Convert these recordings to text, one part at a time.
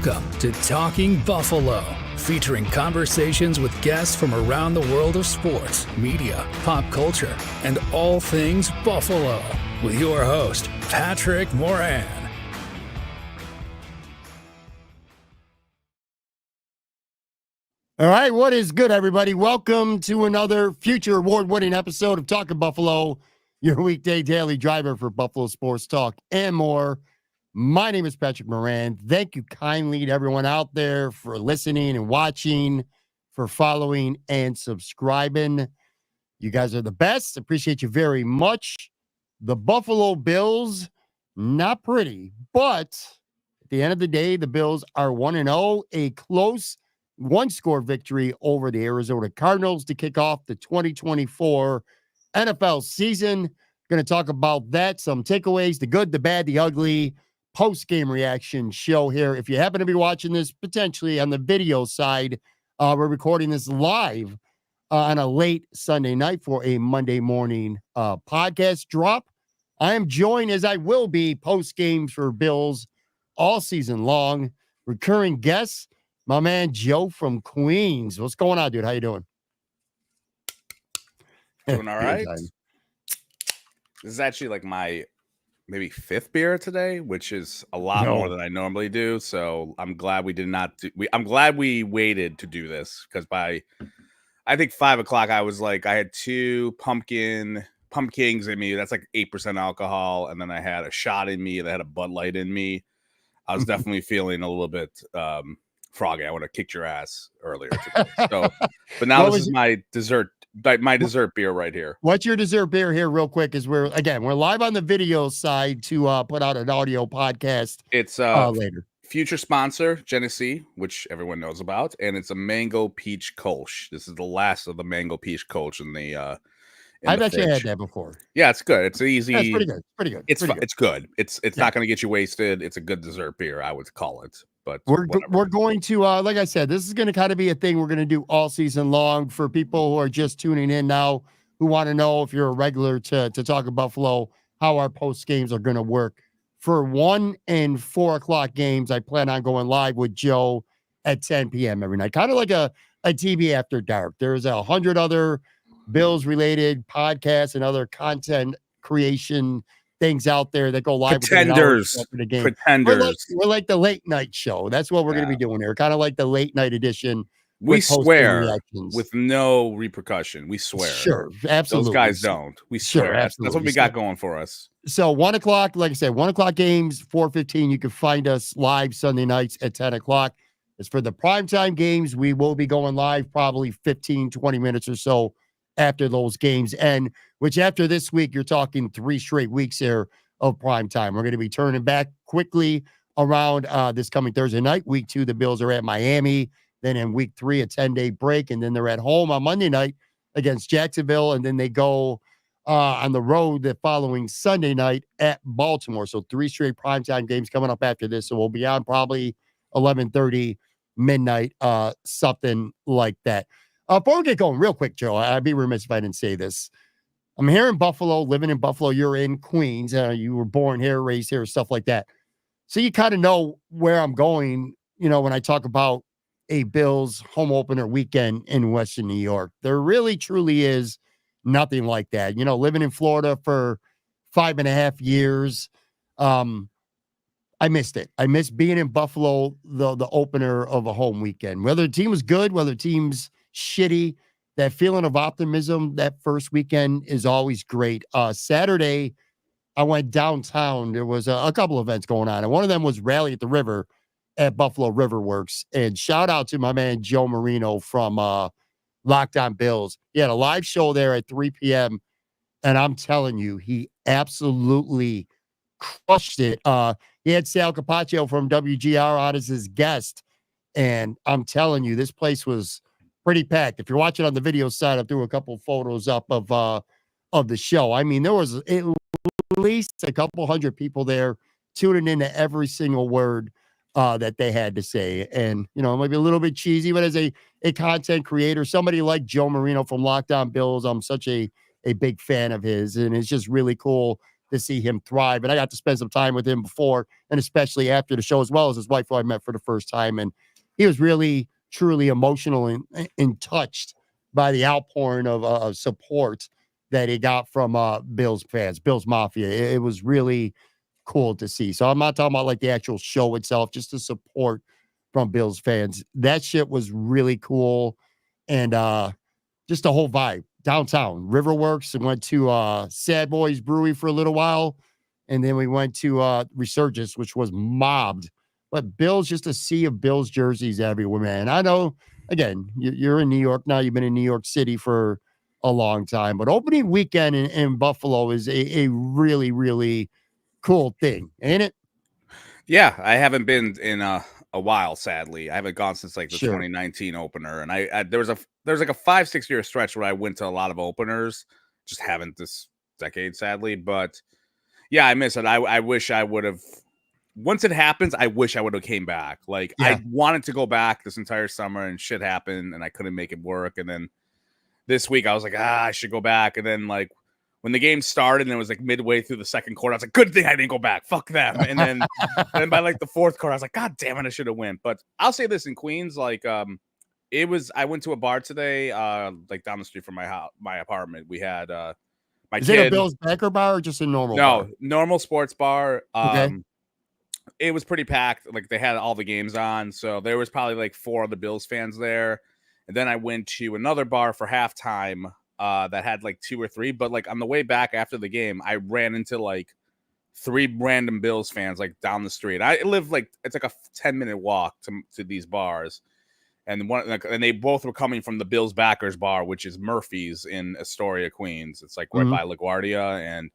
Welcome to Talking Buffalo, featuring conversations with guests from around the world of sports, media, pop culture, and all things Buffalo. With your host, Patrick Moran. All right, what is good, everybody? Welcome to another future award-winning episode of Talking Buffalo, your weekday daily driver for Buffalo sports talk and more. My name is Patrick Moran. Thank you kindly to everyone out there for listening and watching, for following and subscribing. You guys are the best. Appreciate you very much. The Buffalo Bills, not pretty, but at the end of the day, the Bills are 1-0, a close one-score victory over the Arizona Cardinals to kick off the 2024 NFL season. Going to talk about that, some takeaways, the good, the bad, the ugly, post-game reaction show here. If you happen to be watching this potentially on the video side, we're recording this live on a late Sunday night for a Monday morning podcast drop. I am joined, as I will be, post-games for Bills all season long. Recurring guests, my man Joe from Queens. What's going on, dude? How you doing? Doing all right. This is actually like my maybe fifth beer today, which is a lot more than I normally do. So I'm glad we did not do. I'm glad we waited to do this because by I think 5 o'clock I was like I had two pumpkins in me. That's like 8% alcohol, and then I had a shot in me. And I had a Bud Light in me. I was definitely feeling a little bit froggy. I would have kicked your ass earlier today. So, but now this is my dessert beer right here. What's your dessert beer here real quick? Is we're live on the video side to put out an audio podcast. It's later. Future sponsor, Genesee, which everyone knows about. And it's a mango peach kolsch. This is the last of the mango peach kolsch in the I've actually had that before. Yeah, it's good. It's easy. Yeah, it's pretty good. Pretty good. It's good. It's not going to get you wasted. It's a good dessert beer, I would call it. But we're going to like I said, this is going to kind of be a thing we're going to do all season long for people who are just tuning in now, who want to know if you're a regular to talk about Buffalo, how our post games are going to work. For 1 and 4 o'clock games, I plan on going live with Joe at 10 p.m. every night, kind of like a TV after dark. There's 100 other Bills related podcasts and other content creation things out there that go live. Pretenders. We're like the late night show. That's what we're going to be doing here. Kind of like the late night edition. We swear with no repercussion. We swear. Sure. Absolutely. Those guys don't. We swear. Sure, That's what we got going for us. So 1 o'clock, like I said, 1 o'clock games, 4:15. You can find us live Sunday nights at 10 o'clock. As for the primetime games, we will be going live probably 15, 20 minutes or so after those games end, which after this week, you're talking 3 straight weeks here of prime time. We're going to be turning back quickly around this coming Thursday night. Week 2, the Bills are at Miami. Then in week 3, a 10-day break. And then they're at home on Monday night against Jacksonville. And then they go on the road the following Sunday night at Baltimore. So 3 straight primetime games coming up after this. So we'll be on probably 11:30 midnight, something like that. Before we get going, real quick, Joe, I'd be remiss if I didn't say this. I'm here in Buffalo, living in Buffalo. You're in Queens. You were born here, raised here, stuff like that. So you kind of know where I'm going, when I talk about a Bills home opener weekend in Western New York. There really, truly is nothing like that. Living in Florida for 5.5 years, I missed it. I missed being in Buffalo, the opener of a home weekend. Whether the team was good, whether the team's shitty, that feeling of optimism that first weekend is always great. Saturday, I went downtown. There was a couple events going on, and one of them was Rally at the River at Buffalo River Works. And shout out to my man Joe Marino from Locked On Bills. He had a live show there at 3 p.m., and I'm telling you, he absolutely crushed it. He had Sal Capaccio from WGR on as his guest, and I'm telling you, this place was pretty packed. If you're watching on the video side, I threw a couple photos up of the show. I mean, there was at least a couple hundred people there tuning into every single word that they had to say. And, it might be a little bit cheesy, but as a content creator, somebody like Joe Marino from Locked On Bills, I'm such a big fan of his. And it's just really cool to see him thrive. And I got to spend some time with him before and especially after the show, as well as his wife, who I met for the first time. And he was really, truly emotional and touched by the outpouring of support that he got from Bills fans, Bills Mafia. It was really cool to see. So I'm not talking about like the actual show itself, just the support from Bills fans. That shit was really cool. And just the whole vibe downtown. Riverworks, and went to Sad Boys Brewery for a little while. And then we went to Resurgence, which was mobbed. But Bills, just a sea of Bills jerseys everywhere, man. I know, again, you're in New York now. You've been in New York City for a long time. But opening weekend in Buffalo is a really, really cool thing, ain't it? Yeah, I haven't been in a while, sadly. I haven't gone since like the Sure. 2019 opener. And I there was like a 5-6 year stretch where I went to a lot of openers. Just haven't this decade, sadly. But yeah, I miss it. I wish I would have. Once it happens, I wish I would have came back. Like Yeah. I wanted to go back this entire summer, and shit happened, and I couldn't make it work. And then this week, I was like, I should go back. And then like when the game started, and it was like midway through the second quarter, I was like, good thing I didn't go back. Fuck them. And then by like the fourth quarter, I was like, God damn it, I should have went. But I'll say this in Queens, like it was. I went to a bar today, like down the street from my apartment. We had my Is kid. it a Bills backer bar or just a normal bar? No, normal sports bar. Okay. It was pretty packed. Like they had all the games on, so there was probably like 4 other Bills fans there. And then I went to another bar for halftime that had like 2 or 3. But like on the way back after the game, I ran into like 3 random Bills fans like down the street. I live like it's like a 10-minute walk to these bars, and and they both were coming from the Bills backers bar, which is Murphy's in Astoria, Queens. It's like right by LaGuardia, and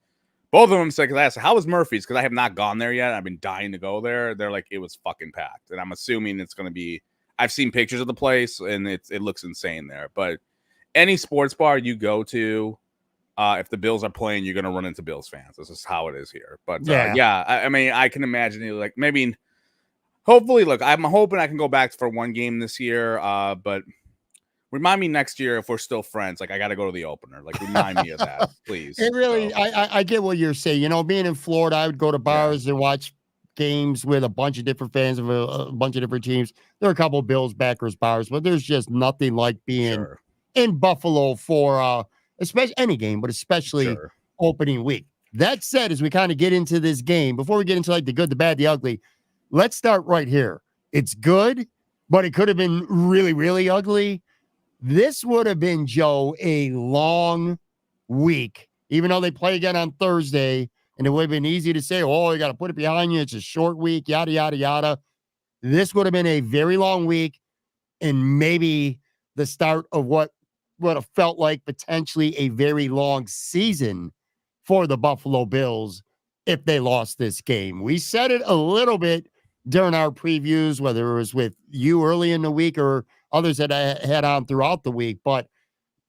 both of them said, because I asked, how was Murphy's? Because I have not gone there yet. I've been dying to go there. They're like, it was fucking packed. And I'm assuming it's going to be, I've seen pictures of the place, and it looks insane there. But any sports bar you go to, if the Bills are playing, you're going to run into Bills fans. This is how it is here. But I mean, I can imagine it, like maybe, hopefully, look, I'm hoping I can go back for one game this year. But remind me next year if we're still friends. Like I got to go to the opener. Like remind me of that, please. It really, so. I get what you're saying. You know, being in Florida, I would go to bars and watch games with a bunch of different fans of a bunch of different teams. There are a couple of Bills backers bars, but there's just nothing like being in Buffalo for especially any game, but especially opening week. That said, as we kind of get into this game, before we get into like the good, the bad, the ugly, let's start right here. It's good, but it could have been really, really ugly. This would have been, Joe, a long week, even though they play again on Thursday, and it would have been easy to say, oh, you got to put it behind you. It's a short week, yada, yada, yada. This would have been a very long week and maybe the start of what would have felt like potentially a very long season for the Buffalo Bills if they lost this game. We said it a little bit during our previews, whether it was with you early in the week or others that I had on throughout the week, but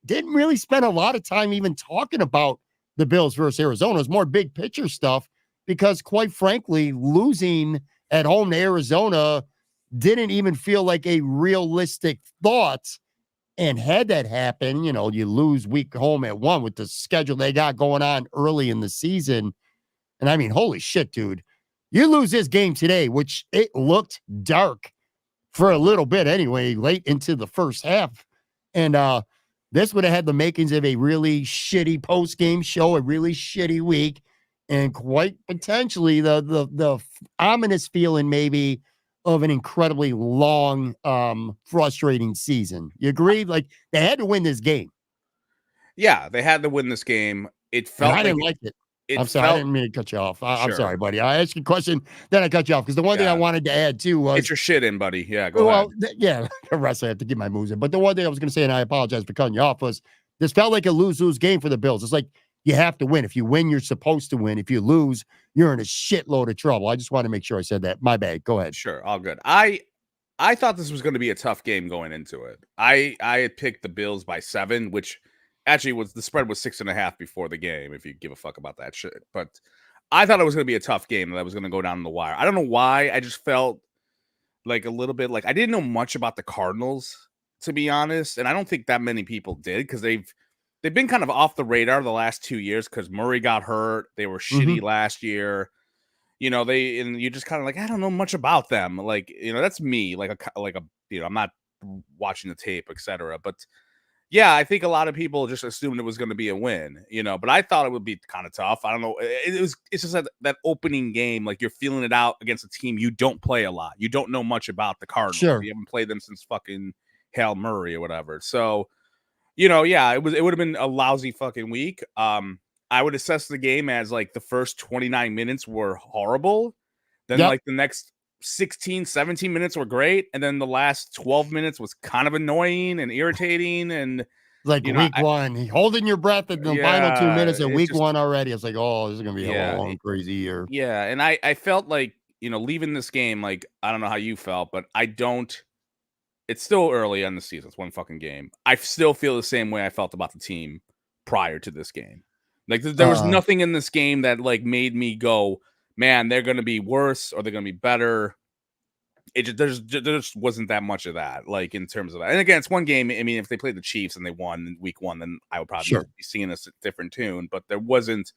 didn't really spend a lot of time even talking about the Bills versus Arizona. It's more big picture stuff because, quite frankly, losing at home to Arizona didn't even feel like a realistic thought. And had that happen, you know, you lose week home at 1 with the schedule they got going on early in the season. And I mean, holy shit, dude, you lose this game today, which it looked dark for a little bit anyway, late into the first half. And this would have had the makings of a really shitty post-game show, a really shitty week, and quite potentially the ominous feeling maybe of an incredibly long, frustrating season. You agree? Like, they had to win this game. Yeah, they had to win this game. It felt I didn't like it. I'm sorry, I didn't mean to cut you off. I'm sorry, buddy. I asked you a question, then I cut you off because the one thing I wanted to add too was get your shit in, buddy. Yeah, go ahead. The rest I have to get my moves in. But the one thing I was going to say, and I apologize for cutting you off, was this felt like a lose-lose game for the Bills. It's like you have to win. If you win, you're supposed to win. If you lose, you're in a shitload of trouble. I just want to make sure I said that. My bad. Go ahead. Sure, all good. I thought this was going to be a tough game going into it. I had picked the Bills by 7, which actually the spread was 6.5 before the game, if you give a fuck about that shit. But I thought it was going to be a tough game that was going to go down the wire. I don't know why. I just felt like a little bit like I didn't know much about the Cardinals, to be honest. And I don't think that many people did because they've they've been kind of off the radar the last 2 years because Murray got hurt. They were shitty last year. And you're just kind of like, I don't know much about them. Like, that's me. I'm not watching the tape, etc. But yeah, I think a lot of people just assumed it was going to be a win, but I thought it would be kind of tough. I don't know. It's just that opening game, like you're feeling it out against a team you don't play a lot. You don't know much about the Cardinals. Sure. You haven't played them since fucking Hail Murray or whatever. So, yeah, it would have been a lousy fucking week. I would assess the game as like the first 29 minutes were horrible. Then like the next 16, 17 minutes were great. And then the last 12 minutes was kind of annoying and irritating. And like week one, holding your breath in the final 2 minutes of week one already. It's like, oh, this is going to be a long, crazy year. Yeah. And I felt like, leaving this game, like, I don't know how you felt, but it's still early on the season. It's one fucking game. I still feel the same way I felt about the team prior to this game. Like there was nothing in this game that like made me go, man, they're going to be worse or they're going to be better. There just wasn't that much of that, like in terms of that. And again, it's one game. I mean, if they played the Chiefs and they won in week one, then I would probably be singing a different tune. But there wasn't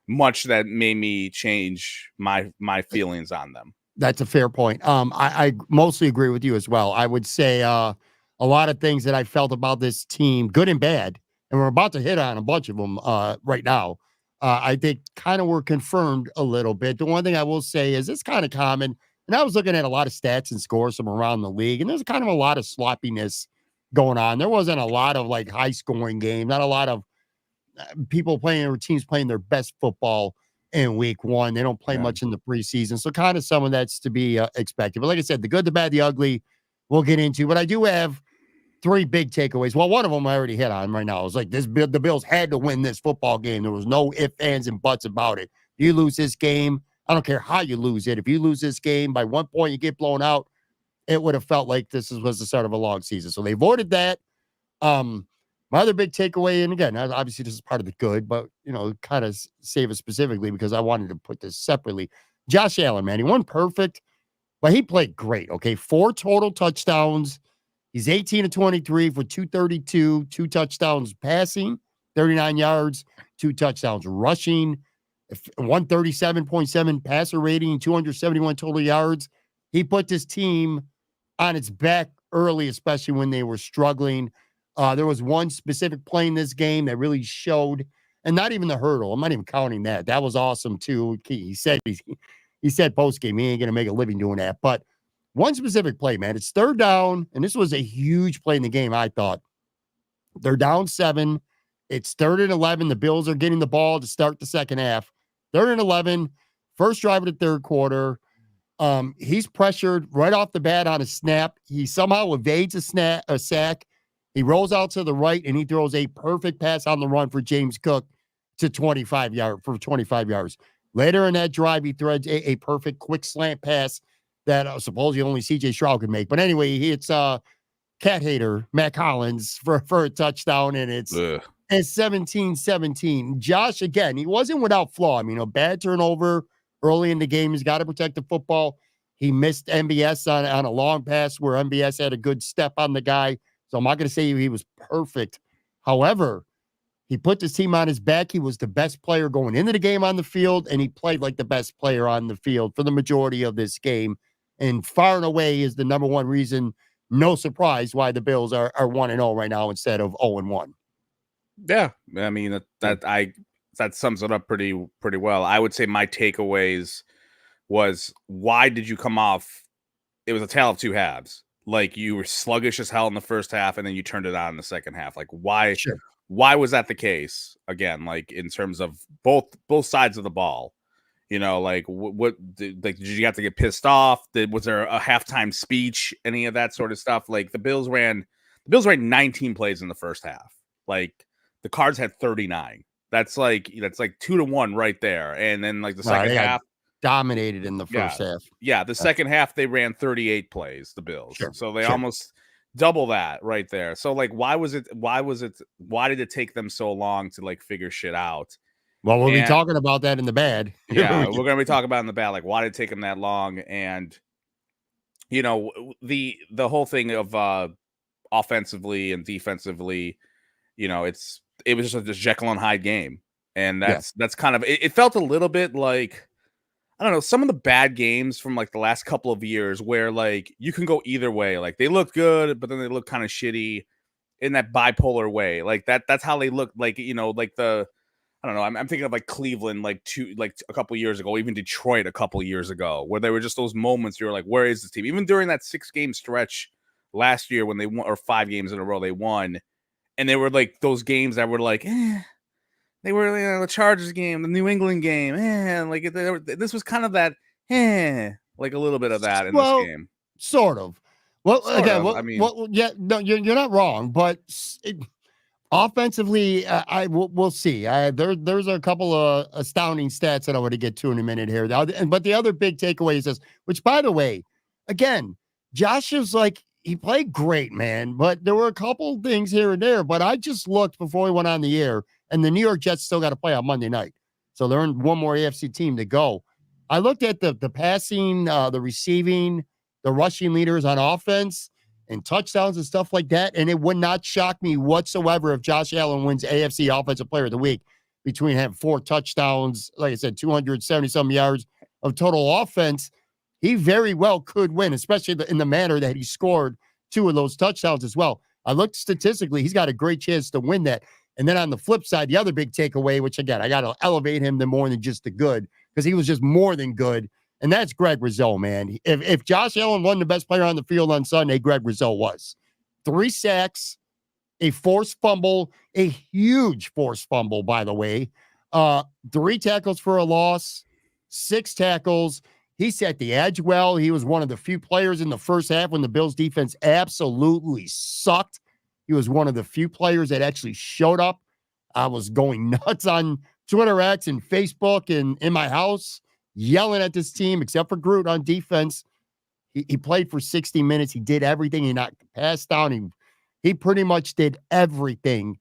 much that made me change my feelings on them. That's a fair point. I mostly agree with you as well. I would say a lot of things that I felt about this team, good and bad, and we're about to hit on a bunch of them right now. I think kind of were confirmed a little bit. The one thing I will say is it's kind of common, and I was looking at a lot of stats and scores from around the league, and there's kind of a lot of sloppiness going on. There wasn't a lot of like high scoring games, not a lot of people playing or teams playing their best football in week one. They don't play much in the preseason. So kind of some of that's to be expected. But like I said, the good, the bad, the ugly, we'll get into. But I do have 3 big takeaways. Well, one of them I already hit on right now. I was like, the Bills had to win this football game. There was no ifs, ands, and buts about it. If you lose this game, I don't care how you lose it. If you lose this game by 1 point, you get blown out, it would have felt like this was the start of a long season. So they avoided that. My other big takeaway, and again, obviously this is part of the good, but, kind of save it specifically because I wanted to put this separately. Josh Allen, man, he wasn't perfect, but he played great, okay? 4 total touchdowns. He's 18 of 23 for 232, 2 touchdowns passing, 39 yards, 2 touchdowns rushing, 137.7 passer rating, 271 total yards. He put this team on its back early, especially when they were struggling. There was one specific play in this game that really showed, and not even the hurdle. I'm not even counting that. That was awesome too. He said post game he ain't gonna make a living doing that. But one specific play, man, it's 3rd down, and this was a huge play in the game. I thought they're down 7. It's 3rd and 11. The Bills are getting the ball to start the second half. 3rd and 11. First drive of the 3rd quarter. He's pressured right off the bat on a snap. He somehow evades a sack. He rolls out to the right, and he throws a perfect pass on the run for James Cook to 25 yards. Later in that drive, he threads a perfect quick slant pass that supposedly only C.J. Stroud could make. But anyway, he hits cat hater Matt Collins for a touchdown, and it's 17-17. Josh, again, he wasn't without flaw. I mean, a bad turnover early in the game. He's got to protect the football. He missed MBS on a long pass where MBS had a good step on the guy. So I'm not going to say he was perfect. However, he put this team on his back. He was the best player going into the game on the field, and he played like the best player on the field for the majority of this game. And far and away is the number one reason, no surprise, why the Bills are 1-0 right now instead of 0-1. Yeah, I mean that sums it up pretty well. I would say my takeaways was, why did you come off? It was a tale of 2 halves. Like, you were sluggish as hell in the first half, and then you turned it on in the second half. Like, why? Sure. Why was that the case? Again, like in terms of both sides of the ball, like did you have to get pissed off? Was there a halftime speech? Any of that sort of stuff? Like the Bills ran 19 plays in the first half. Like the Cards had 39. That's like 2-1 right there. And then like the second half. Dominated in the first half. Yeah, the second half they ran 38 plays, the Bills. Sure, so they almost double that right there. So like why did it take them so long to like figure shit out? Well, we'll be talking about that in the bad. Yeah, we're going to be talking about in the bad, like why did it take them that long? And the whole thing of offensively and defensively, it's it was just a Jekyll and Hyde game. And that's kind of it felt a little bit like, I don't know, some of the bad games from like the last couple of years where like you can go either way. Like they look good, but then they look kind of shitty in that bipolar way. Like that's how they look. Like, like I don't know. I'm thinking of like Cleveland, like a couple years ago, even Detroit a couple years ago, where there were just those moments you're like, where is this team? Even during that 6-game stretch last year when they won, or 5 games in a row they won, and they were like those games that were like, they were the Chargers game, the New England game, like this was kind of that, like a little bit of that in this game. Sort of. Well, sort again, of. well, I mean, yeah, no, you're not wrong, but offensively, we'll see. There's a couple of astounding stats that I want to get to in a minute here. But the other big takeaway is this, which, by the way, again, Josh is like, he played great, man, but there were a couple things here and there. But I just looked before we went on the air, and the New York Jets still got to play on Monday night. So they're in one more AFC team to go. I looked at the passing, the receiving, the rushing leaders on offense and touchdowns and stuff like that. And it would not shock me whatsoever if Josh Allen wins AFC Offensive Player of the Week between having 4 touchdowns, like I said, 270-some yards of total offense. He very well could win, especially in the manner that he scored 2 of those touchdowns as well. I looked statistically, he's got a great chance to win that. And then on the flip side, the other big takeaway, which again, I got to elevate him to more than just the good, because he was just more than good. And that's Greg Rousseau, man. If Josh Allen wasn't the best player on the field on Sunday, Greg Rousseau was. 3 sacks, a forced fumble, a huge forced fumble, by the way. 3 tackles for a loss, 6 tackles. He set the edge well. He was one of the few players in the first half when the Bills defense absolutely sucked. He was one of the few players that actually showed up. I was going nuts on Twitter X and Facebook and in my house, yelling at this team, except for Groot on defense. He played for 60 minutes. He did everything. He knocked the pass down. He pretty much did everything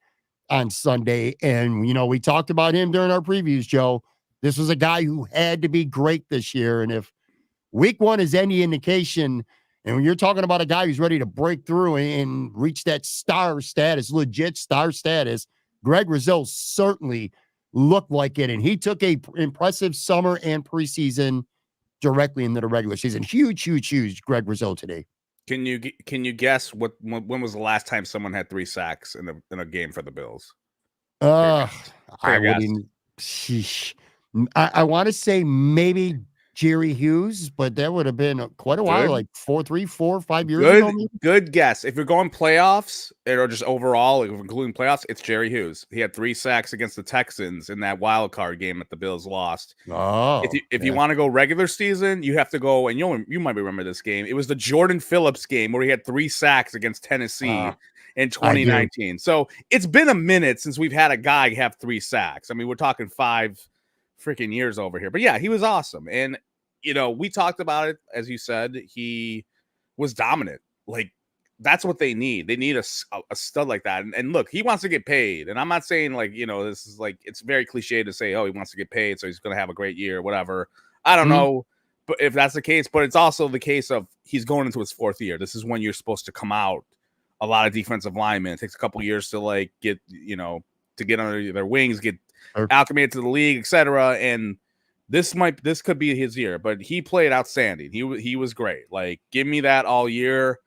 on Sunday. And, we talked about him during our previews, Joe. This was a guy who had to be great this year. And if week 1 is any indication, and when you're talking about a guy who's ready to break through and reach that star status, legit star status, Greg Rousseau certainly looked like it. And he took a impressive summer and preseason directly into the regular season. Huge Greg Rousseau today. Can you guess when was the last time someone had 3 sacks in a game for the Bills? I wouldn't. Sheesh. I want to say maybe Jerry Hughes, but that would have been quite a while, like 4 or 5 years ago. Maybe? Good guess. If you're going playoffs or just overall, like including playoffs, it's Jerry Hughes. He had 3 sacks against the Texans in that wild card game that the Bills lost. Oh, if you want to go regular season, you have to go, and you might remember this game. It was the Jordan Phillips game where he had 3 sacks against Tennessee in 2019. So it's been a minute since we've had a guy have 3 sacks. I mean, we're talking 5 freaking years over here. But yeah, he was awesome. And, we talked about it. As you said, he was dominant. Like, that's what they need. They need a stud like that. And look, he wants to get paid. And I'm not saying like, this is like, it's very cliche to say, oh, he wants to get paid, so he's going to have a great year or whatever. I don't know. But if that's the case, but it's also the case of he's going into his 4th year. This is when you're supposed to come out. A lot of defensive linemen. It takes a couple years to like get, to get under their wings, get acclimated to the league, etc. And this could be his year, but he played outstanding. He was great. Like, give me that all year,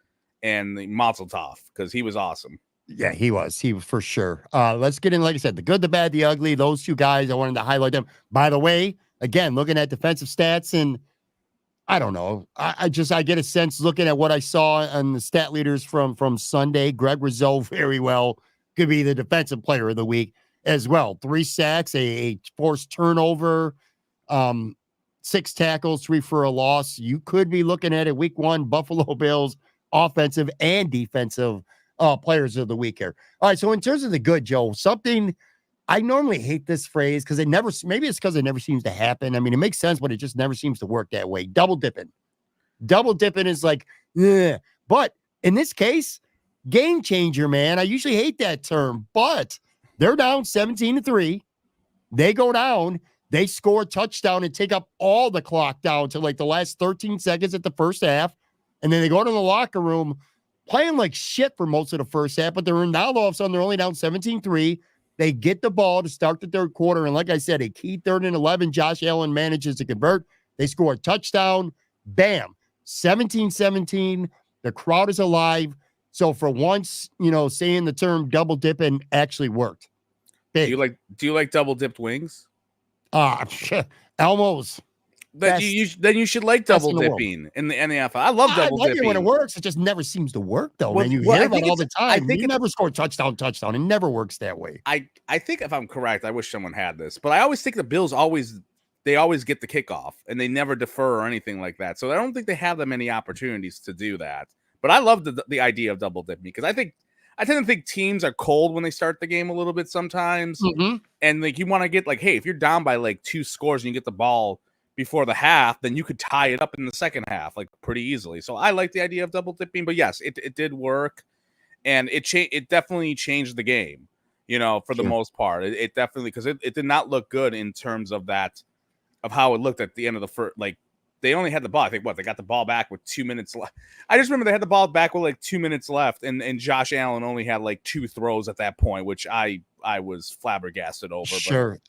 and mazel tov, because he was awesome. Yeah, he was for sure. Let's get in, like I said, the good, the bad, the ugly. Those 2 guys, I wanted to highlight them. By the way, again, looking at defensive stats, and I don't know. I get a sense looking at what I saw on the stat leaders from Sunday. Greg Rousseau very well could be the defensive player of the week as well. 3 sacks, a forced turnover, 6 tackles, 3 for a loss. You could be looking at it week 1, Buffalo Bills offensive and defensive players of the week here. All right. So in terms of the good, Joe, something I normally hate this phrase because maybe it's because it never seems to happen. I mean, it makes sense, but it just never seems to work that way. Double dipping is like, ugh. But in this case, game changer, man. I usually hate that term, but they're down 17-3. They go down, they score a touchdown and take up all the clock down to like the last 13 seconds at the first half. And then they go to the locker room playing like shit for most of the first half, but they're now all of a sudden they're only down 17-3. They get the ball to start the third quarter. And like I said, a key 3rd and 11, Josh Allen manages to convert. They score a touchdown. Bam. 17-17. The crowd is alive. So for once, saying the term double dipping actually worked. Big. Do you like double dipped wings? Elmo's. Then you should like double dipping in the NFL. I love double dipping. It when it works. It just never seems to work though. Man, you hear about it all the time. You never score touchdown. It never works that way. I think if I'm correct, I wish someone had this, but I always think the Bills always get the kickoff and they never defer or anything like that. So I don't think they have that many opportunities to do that. But I love the idea of double dipping because I tend to think teams are cold when they start the game a little bit sometimes. Mm-hmm. And like you want to get hey, if you're down by 2 scores and you get the ball before the half, then you could tie it up in the second half pretty easily. So I like the idea of double dipping, but yes, it did work, and it definitely changed the game. For the most part, it definitely because it did not look good in terms of how it looked at the end of the first. They only had the ball. I think they got the ball back with 2 minutes left. I just remember they had the ball back with 2 minutes left, and Josh Allen only had 2 throws at that point, which I was flabbergasted over. Sure,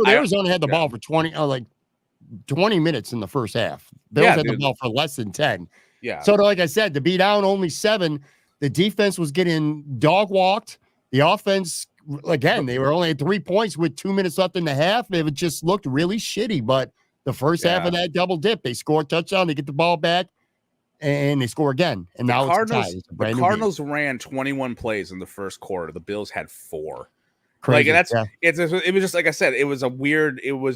Arizona had the ball for 20 minutes in the first half. Bills had the ball for less than 10. Yeah. So like I said, to be down only 7, the defense was getting dog walked. The offense, again, they were only at 3 points with 2 minutes left in the half. It just looked really shitty. But the first half of that double dip, they score a touchdown, they get the ball back, and they score again. And now it's tied. The Cardinals ran 21 plays in the first quarter. The Bills had 4. Crazy. It was just like I said, it was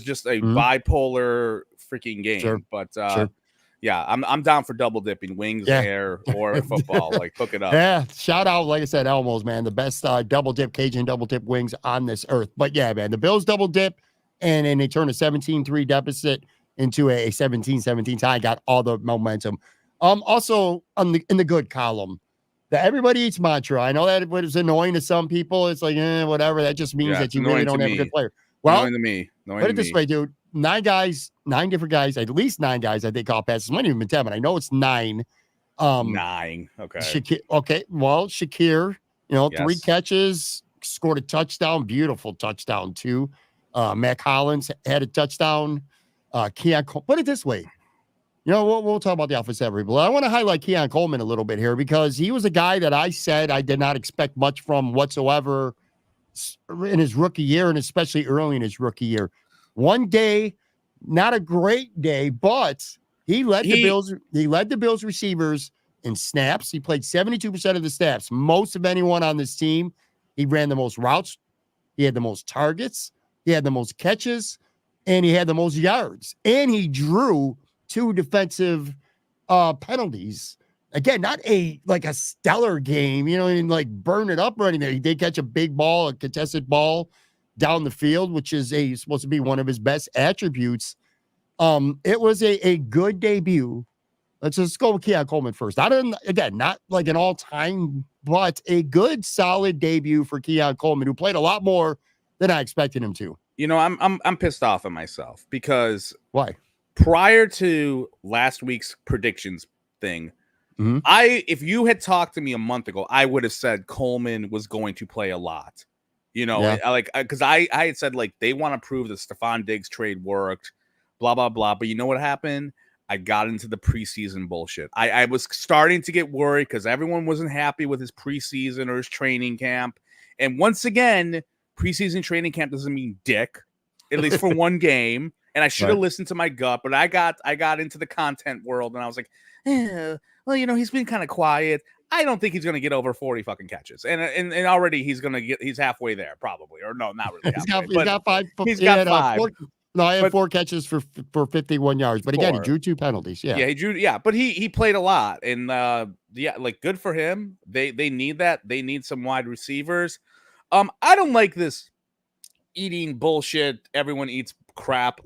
just a bipolar freaking game. Sure. But yeah, I'm down for double dipping wings, air, or football. Hook it up. Yeah, shout out, like I said, Elmo's, man, the best double dip Cajun double dip wings on this earth. But yeah, man, the Bills double dip, and then they turn a 17-3 deficit into a 17-17 tie. Got all the momentum. Also in the good column. The everybody eats mantra. I know that was annoying to some people. It's whatever. That just means that you really don't have a good player. Well, put it this way, dude. 9 different guys, at least 9 guys, I think, caught passes. It might even been 10, but I know it's 9. 9. Okay. Okay. Well, Shakir, 3 catches, scored a touchdown. Beautiful touchdown, too. Matt Collins had a touchdown. Keon, put it this way. We'll talk about the offensive but I want to highlight Keon Coleman a little bit here because he was a guy that I said I did not expect much from whatsoever in his rookie year, and especially early in his rookie year. One day, not a great day, but he led the Bills. He led the Bills receivers in snaps. He played 72% of the snaps, most of anyone on this team. He ran the most routes. He had the most targets. He had the most catches, and he had the most yards. And he drew 2 defensive penalties. Again, not a stellar game, and burn it up or anything. He did catch a big ball, a contested ball down the field, which is supposed to be one of his best attributes. It was a good debut. Let's just go with Keon Coleman first. Not an all-time, but a good, solid debut for Keon Coleman, who played a lot more than I expected him to. I'm pissed off at myself because why? Prior to last week's predictions thing, if you had talked to me a month ago, I would have said Coleman was going to play a lot. Because I had said they want to prove that Stephon Diggs trade worked, blah blah blah. But you know what happened? I got into the preseason bullshit. I was starting to get worried because everyone wasn't happy with his preseason or his training camp. And once again, preseason training camp doesn't mean dick, at least for one game. And I should have listened to my gut, but I got into the content world and I was like, he's been kind of quiet. I don't think he's going to get over 40 fucking catches. And already he's halfway there probably. Or no, not really. He's got 5. He's got 5. I had 4 catches for 51 yards. But again, he drew 2 penalties. Yeah. Yeah, he drew. Yeah, but he played a lot. And good for him. They need that. They need some wide receivers. I don't like this eating bullshit. Everyone eats crap.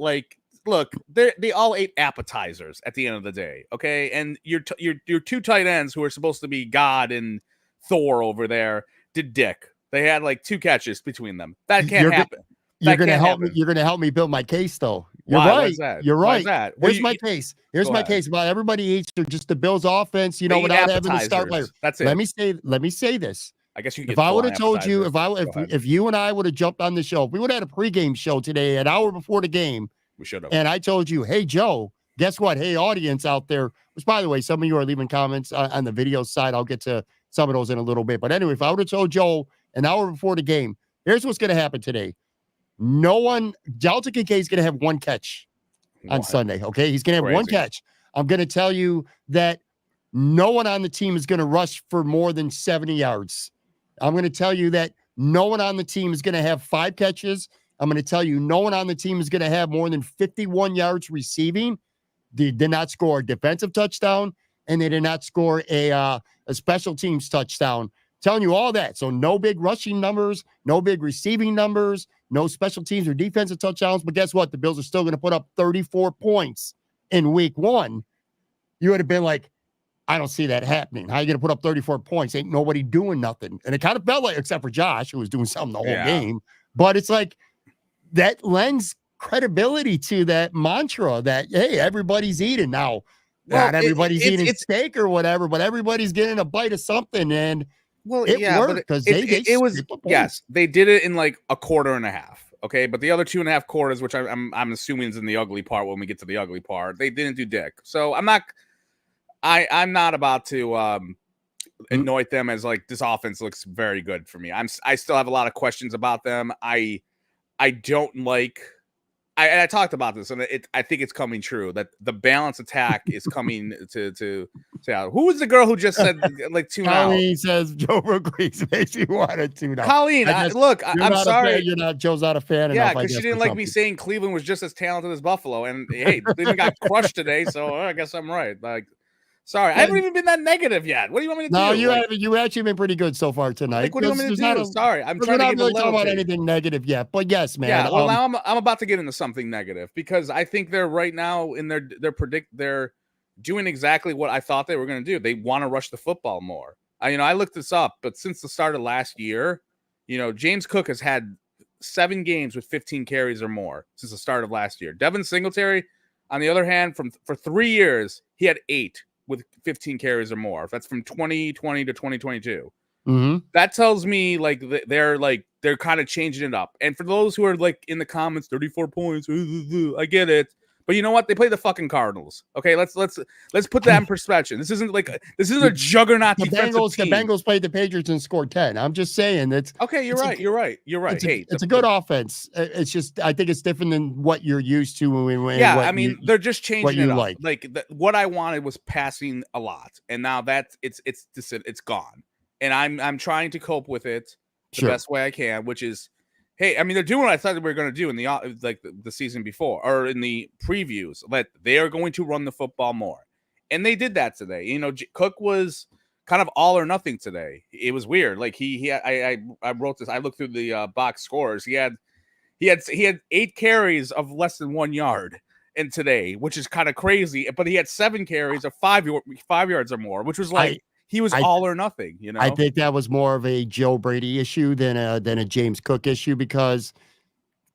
Look, they all ate appetizers at the end of the day, okay? And your 2 tight ends who are supposed to be God and Thor over there did dick. They had 2 catches between them. That can't happen. You're gonna help me. You're gonna help me build my case, though. You're right. You're right. Here's my case. Here's my case about everybody eats just the Bills' offense. Without having a star player. That's it. Let me say this. I guess you could If get I full would have told you, appetizers. if you and I would have jumped on the show, if we would have had a pregame show today, an hour before the game, we should have. And I told you, hey, Joe, guess what? Hey, audience out there, which, by the way, some of you are leaving comments on the video side. I'll get to some of those in a little bit. But anyway, if I would have told Joe an hour before the game, here's what's going to happen today. Dalton Kincaid is going to have one catch on Sunday, okay? He's going to have one catch. I'm going to tell you that no one on the team is going to rush for more than 70 yards. I'm going to tell you that no one on the team is going to have 5 catches. I'm going to tell you no one on the team is going to have more than 51 yards receiving. They did not score a defensive touchdown, and they did not score a special teams touchdown. Telling you all that. So no big rushing numbers, no big receiving numbers, no special teams or defensive touchdowns. But guess what? The Bills are still going to put up 34 points in week 1. You would have been like, I don't see that happening. How are you going to put up 34 points? Ain't nobody doing nothing. And it kind of felt like, except for Josh, who was doing something the whole game. But it's like that lends credibility to that mantra that, hey, everybody's eating now. Well, not everybody's eating steak or whatever, but everybody's getting a bite of something. And it worked because it was, yes, they did it in like a quarter and a half. Okay. But the other 2.5 quarters, which I'm assuming is in the ugly part when we get to the ugly part, they didn't do dick. So I'm not about to anoint them as like this offense looks very good for me. I still have a lot of questions about them. I don't like. I talked about this, and I think it's coming true that the balance attack is coming to out. Who was the girl who just said like tune out? Colleen says Joe agrees makes you want to tune out. Colleen, look, I'm sorry. Joe's not a fan. Yeah, because she didn't like me saying Cleveland was just as talented as Buffalo, and hey, Cleveland got crushed today, so I guess I'm right. Like. Sorry, I haven't even been that negative yet. What do you want me to do? No, you haven't. You actually been pretty good so far tonight. Like, what do you want me to do? Sorry, I'm trying to get really talking about anything negative yet. But yes, man. Yeah, well, now I'm about to get into something negative because I think they're right now in they're doing exactly what I thought they were going to do. They want to rush the football more. I looked this up, but since the start of last year, James Cook has had 7 games with 15 carries or more since the start of last year. Devin Singletary, on the other hand, for 3 years, he had 8. With 15 carries or more. That's from 2020 to 2022. Mm-hmm. That tells me like they're kind of changing it up. And for those who are like in the comments, 34 points, I get it. But you know what? They play the fucking Cardinals. Okay, let's put that in perspective. This isn't a juggernaut defensive team. The Bengals played the Patriots and scored 10. I'm just saying that's okay. You're right. It's a good offense. It's just I think it's different than what you're used to. They're just changing it up. Like what I wanted was passing a lot, and now that's it's gone. And I'm trying to cope with it the best way I can, which is. Hey, I mean, they're doing what I thought they were going to do in the season before or in the previews. That they are going to run the football more, and they did that today. Cook was kind of all or nothing today. It was weird. Like I wrote this. I looked through the box scores. He had 8 carries of less than 1 yard in today, which is kind of crazy. But he had 7 carries of 5 yards or more, which was like. He was all or nothing, I think that was more of a Joe Brady issue than a James Cook issue because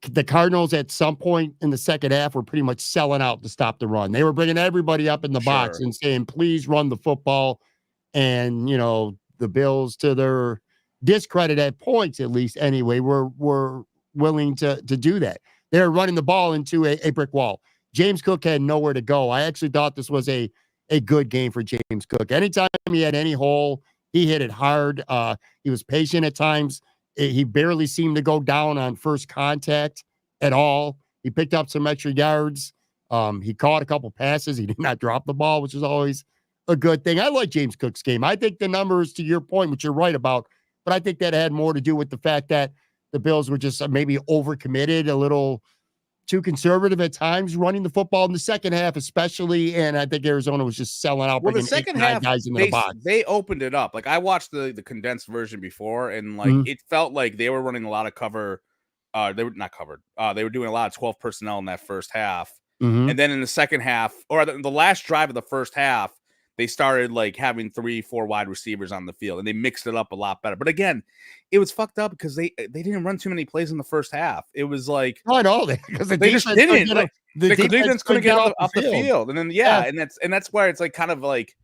the Cardinals at some point in the second half were pretty much selling out to stop the run. They were bringing everybody up in the box and saying, please run the football. And, the Bills, to their discredit at points, at least anyway, were willing to do that. They were running the ball into a brick wall. James Cook had nowhere to go. I actually thought this was a good game for James Cook. Anytime he had any hole, he hit it hard. He was patient at times. He barely seemed to go down on first contact at all. He picked up some extra yards. He caught a couple passes. He did not drop the ball, which is always a good thing. I like James Cook's game. I think the numbers, to your point, which you're right about, but I think that had more to do with the fact that the Bills were just maybe overcommitted, a little too conservative at times running the football in the second half, especially. And I think Arizona was just selling out. Well, the second half, guys in the box. They opened it up. Like I watched the condensed version before, and like it felt like they were running a lot of cover. They were not covered. They were doing a lot of 12 personnel in that first half. And then in the second half, or the last drive of the first half, they started like having 3-4 wide receivers on the field, and they mixed it up a lot better. But again, it was fucked up because they didn't run too many plays in the first half. It was like I know because they just didn't. Like, the defense couldn't get off the field, and then and that's where it's like kind of like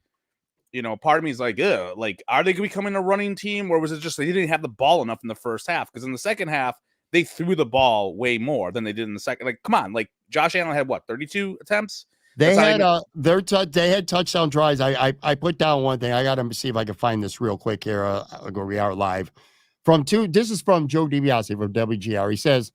part of me is like, like, are they becoming a running team, or was it just they didn't have the ball enough in the first half? Because in the second half, they threw the ball way more than they did in the second. Like, come on, like Josh Allen had what, 32 attempts? They had they had touchdown drives. I put down one thing. I got to see if I can find this real quick here. Where we are live this is from Joe DiBiase from WGR. He says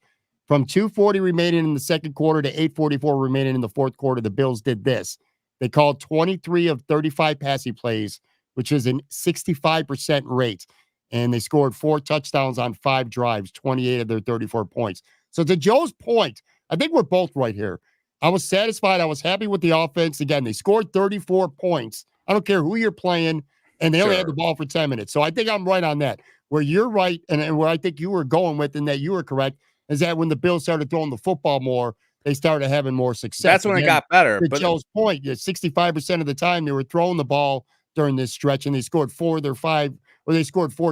from 2:40 remaining in the second quarter to 8:44 remaining in the fourth quarter, the Bills did this. They called 23 of 35 passing plays, which is a 65% rate. And they scored 4 touchdowns on 5 drives, 28 of their 34 points. So to Joe's point, I think we're both right here. I was satisfied. I was happy with the offense. Again, they scored 34 points. I don't care who you're playing, and they only had the ball for 10 minutes. So I think I'm right on that. Where you're right, and where I think you were going with, and that you were correct, is that when the Bills started throwing the football more, they started having more success. That's when it got better. To Joe's point, 65% of the time they were throwing the ball during this stretch, and they scored 4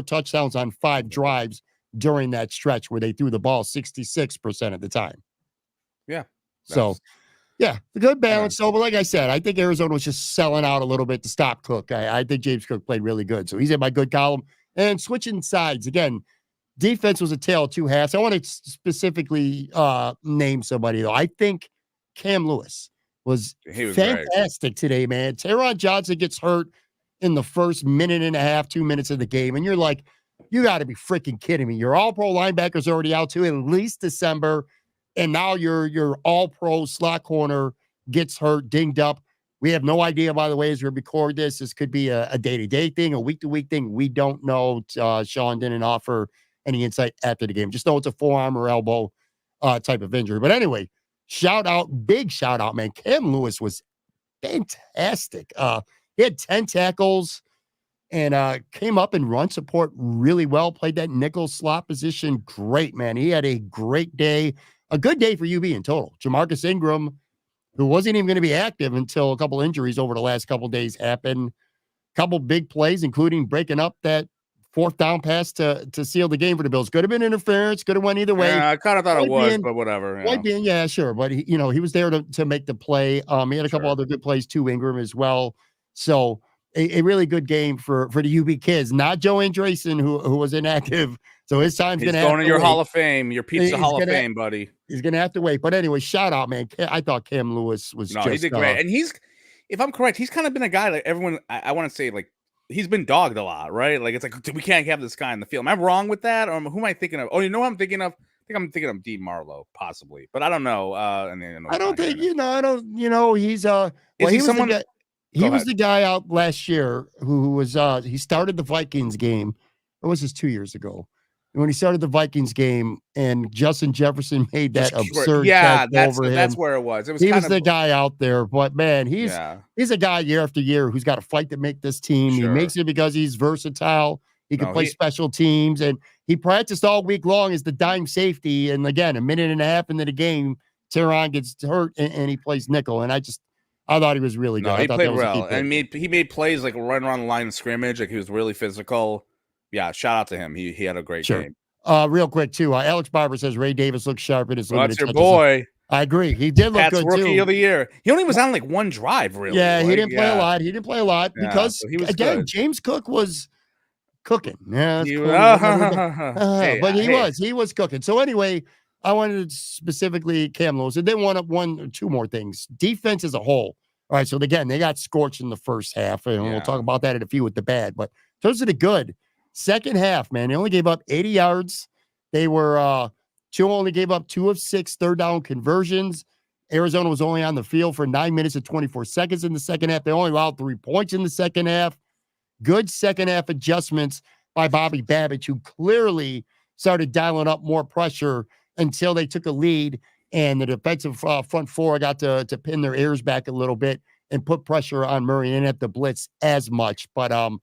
touchdowns on 5 drives during that stretch where they threw the ball 66% of the time. Yeah. So, yeah, a good balance. So, but like I said, I think Arizona was just selling out a little bit to stop Cook. I think James Cook played really good. So he's in my good column. And switching sides, again, defense was a tale of 2 halves. I want to specifically name somebody, though. I think Cam Lewis was fantastic today, man. Teron Johnson gets hurt in the first minute and a half, 2 minutes of the game. And you're like, you got to be freaking kidding me. Your all-pro linebacker's already out to at least December. And now your all-pro slot corner gets hurt, dinged up. We have no idea, by the way, as we record this. This could be a day-to-day thing, a week-to-week thing. We don't know. Sean didn't offer any insight after the game. Just know it's a forearm or elbow type of injury. But anyway, big shout out, man. Cam Lewis was fantastic. He had 10 tackles and came up in run support really well, played that nickel slot position. Great, man. He had a great day, a good day for UB in total. JaMarcus Ingram, who wasn't even going to be active until a couple injuries over the last couple days happened. Couple big plays, including breaking up that 4th down pass to seal the game for the Bills. Could have been interference, could have went either way. Yeah, I kind of thought it was, but whatever. Yeah, sure. But he was there to make the play. He had a couple other good plays too, Ingram as well. So a really good game for the UB kids, not Joe Andreessen, who was inactive. So his time's going to go to your Hall of Fame, your pizza Hall of Fame, buddy. He's going to have to wait. But anyway, shout out, man. I thought Cam Lewis was he did great. And if I'm correct, he's kind of been a guy like everyone, I want to say, like, he's been dogged a lot, right? Like, it's like, we can't have this guy in the field. Am I wrong with that? Or who am I thinking of? Oh, you know who I'm thinking of? I think I'm thinking of D. Marlowe, possibly. But I don't know. I don't think, he's someone... He was the guy out last year who was he started the Vikings game. Or was this 2 years ago? When he started the Vikings game and Justin Jefferson made that absurd catch over him. That's where it was. He was the guy out there, but man, he's a guy year after year who's got to fight to make this team. He makes it because he's versatile. He can play special teams, and he practiced all week long as the dime safety. And again, a minute and a half into the game, Teron gets hurt and he plays nickel. And I thought he was really good. No, he played well. And he made plays like right around the line of scrimmage. Like, he was really physical. Yeah, shout out to him. He had a great game. Real quick, too. Alex Barber says Ray Davis looks sharp in his limited touches. That's your boy. I agree. He did look good, rookie of the year. He only was on like one drive, really. Yeah, he didn't play a lot. He didn't play a lot because, so he was again, good. James Cook was cooking. Yeah, but he was cooking. So anyway, I wanted specifically Cam Lewis. And then one or two more things. Defense as a whole. All right, so again, they got scorched in the first half, and we'll talk about that in a few with the bad. But in terms of the good, second half, man, they only gave up 80 yards. They were only gave up 2 of 6 third down conversions. Arizona was only on the field for 9 minutes and 24 seconds in the second half. They only allowed 3 points in the second half. Good second half adjustments by Bobby Babbitt, who clearly started dialing up more pressure until they took a lead. And the defensive front four got to pin their ears back a little bit and put pressure on Murray and at the blitz as much. But a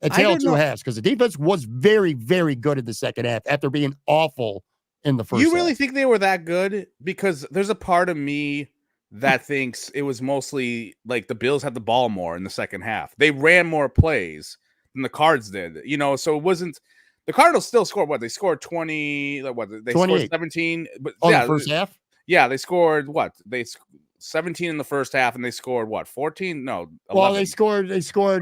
tale of 2 halves, because the defense was very, very good in the second half after being awful in the first half. You really think they were that good? Because there's a part of me that thinks it was mostly like the Bills had the ball more in the second half. They ran more plays than the Cards did, so it wasn't. The Cardinals still scored what? They scored 20. What? They 28. scored 17. But the first half. Yeah, they scored what? 17 in the first half, and they scored what? 14? No, 11. Well, they scored.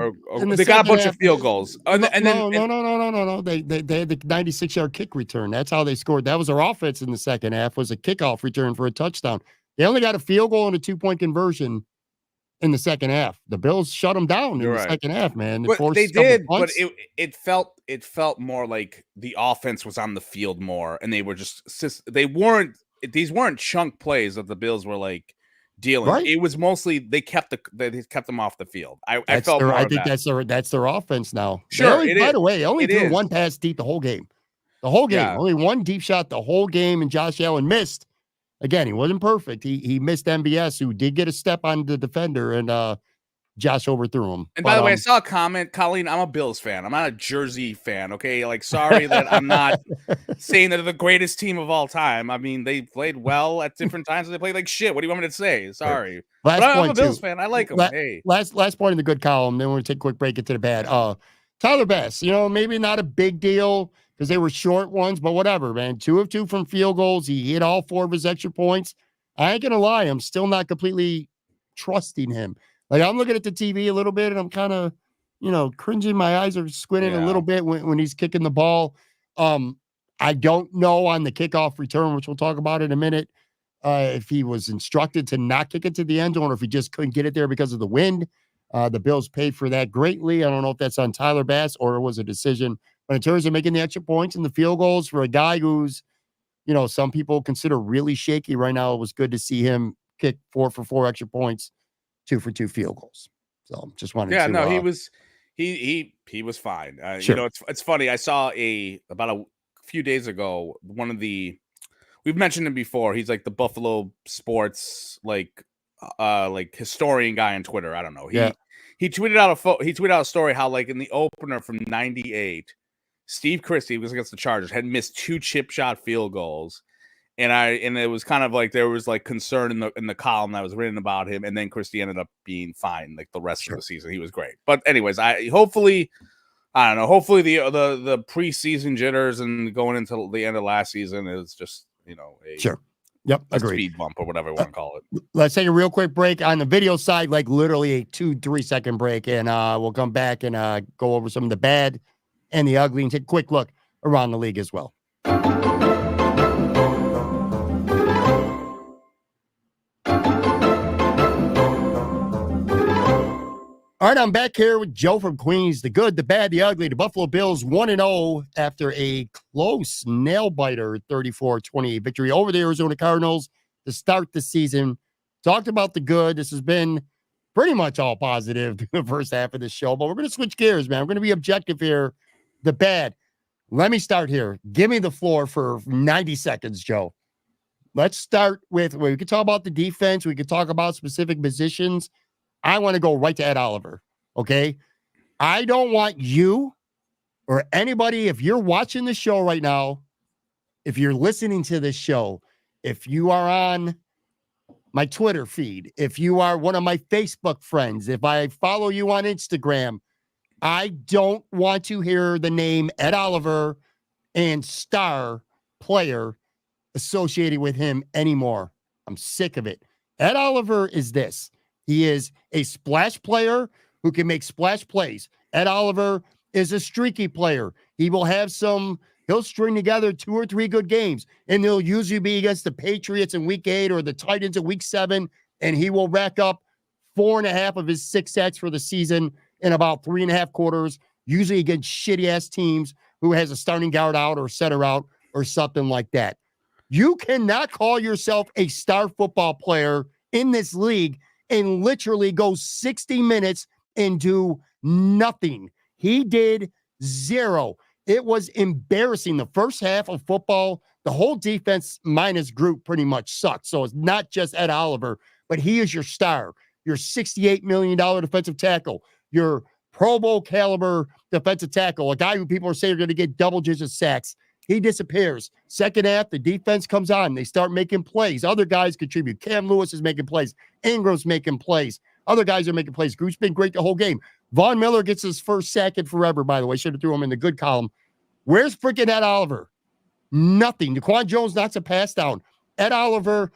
Or they got a bunch of field goals. No. They had the 96-yard kick return. That's how they scored. That was their offense in the second half. Was a kickoff return for a touchdown. They only got a field goal and a 2-point conversion in the second half. The Bills shut them down in the second half, man. They did, but it felt more like the offense was on the field more, and they were these weren't chunk plays that the Bills were like dealing. Right. It was mostly they kept them off the field. I think that's their offense now. Sure. By the way, they only threw one pass deep the whole game. Yeah. Only one deep shot the whole game, and Josh Allen missed. Again, he wasn't perfect. He missed MBS, who did get a step on the defender, and Josh overthrew him. And by the way, I saw a comment, Colleen, I'm a Bills fan. I'm not a Jersey fan, okay? Like, sorry that I'm not saying that they're the greatest team of all time. I mean, they played well at different times, and they played like shit. What do you want me to say? Sorry. I'm a Bills fan. I like them. Last point in the good column, then we're going to take a quick break into the bad. Tyler Bass, maybe not a big deal because they were short ones, but whatever, man. 2 of 2 from field goals. He hit all 4 of his extra points. I ain't going to lie. I'm still not completely trusting him. Like, I'm looking at the TV a little bit, and I'm kind of, cringing. My eyes are squinting a little bit when he's kicking the ball. I don't know on the kickoff return, which we'll talk about in a minute, if he was instructed to not kick it to the end zone or if he just couldn't get it there because of the wind. The Bills paid for that greatly. I don't know if that's on Tyler Bass or it was a decision. But in terms of making the extra points and the field goals for a guy who's, some people consider really shaky right now, it was good to see him kick 4 for 4 extra points, 2 for 2 field goals. So just wanted to. Yeah, no, he was fine. Sure. It's funny. I saw about a few days ago, we've mentioned him before. He's like the Buffalo sports, like historian guy on Twitter. I don't know. He tweeted out a story how, like, in the opener from 98, Steve Christie was against the Chargers, had missed 2 chip shot field goals. And it was kind of like there was like concern in the column that was written about him, and then Christie ended up being fine like the rest of the season. He was great. But anyways, hopefully the preseason jitters and going into the end of last season is just a speed bump or whatever you want to call it. Let's take a real quick break on the video side, like literally a 2-3 second break, and we'll come back and go over some of the bad and the ugly and take a quick look around the league as well. All right, I'm back here with Joe from Queens. The good, the bad, the ugly. The Buffalo Bills 1-0 after a close nail-biter 34-28 victory over the Arizona Cardinals to start the season. Talked about the good. This has been pretty much all positive the first half of the show, but we're going to switch gears, man. We're going to be objective here. The bad. Let me start here. Give me the floor for 90 seconds, Joe. Let's start with, we can talk about the defense. We can talk about specific positions. I want to go right to Ed Oliver, okay? I don't want you or anybody, if you're watching the show right now, if you're listening to this show, if you are on my Twitter feed, if you are one of my Facebook friends, if I follow you on Instagram, I don't want to hear the name Ed Oliver and star player associated with him anymore. I'm sick of it. Ed Oliver is this. He is a splash player who can make splash plays. Ed Oliver is a streaky player. He'll string together 2 or 3 good games, and they'll usually be against the Patriots in week 8 or the Titans in week 7, and he will rack up 4.5 of his 6 sacks for the season in about 3.5 quarters, usually against shitty-ass teams who has a starting guard out or center out or something like that. You cannot call yourself a star football player in this league and literally go 60 minutes and do nothing. He did 0. It was embarrassing. The first half of football, the whole defense minus Groot pretty much sucked. So it's not just Ed Oliver, but he is your star, your $68 million defensive tackle, your Pro Bowl caliber defensive tackle, a guy who people are saying are going to get double-digit sacks. He disappears. Second half, the defense comes on. They start making plays. Other guys contribute. Cam Lewis is making plays. Ingram's making plays. Other guys are making plays. Groot's been great the whole game. Von Miller gets his first sack in forever, by the way. Should have threw him in the good column. Where's freaking Ed Oliver? Nothing. Daquan Jones knocks a pass down. Ed Oliver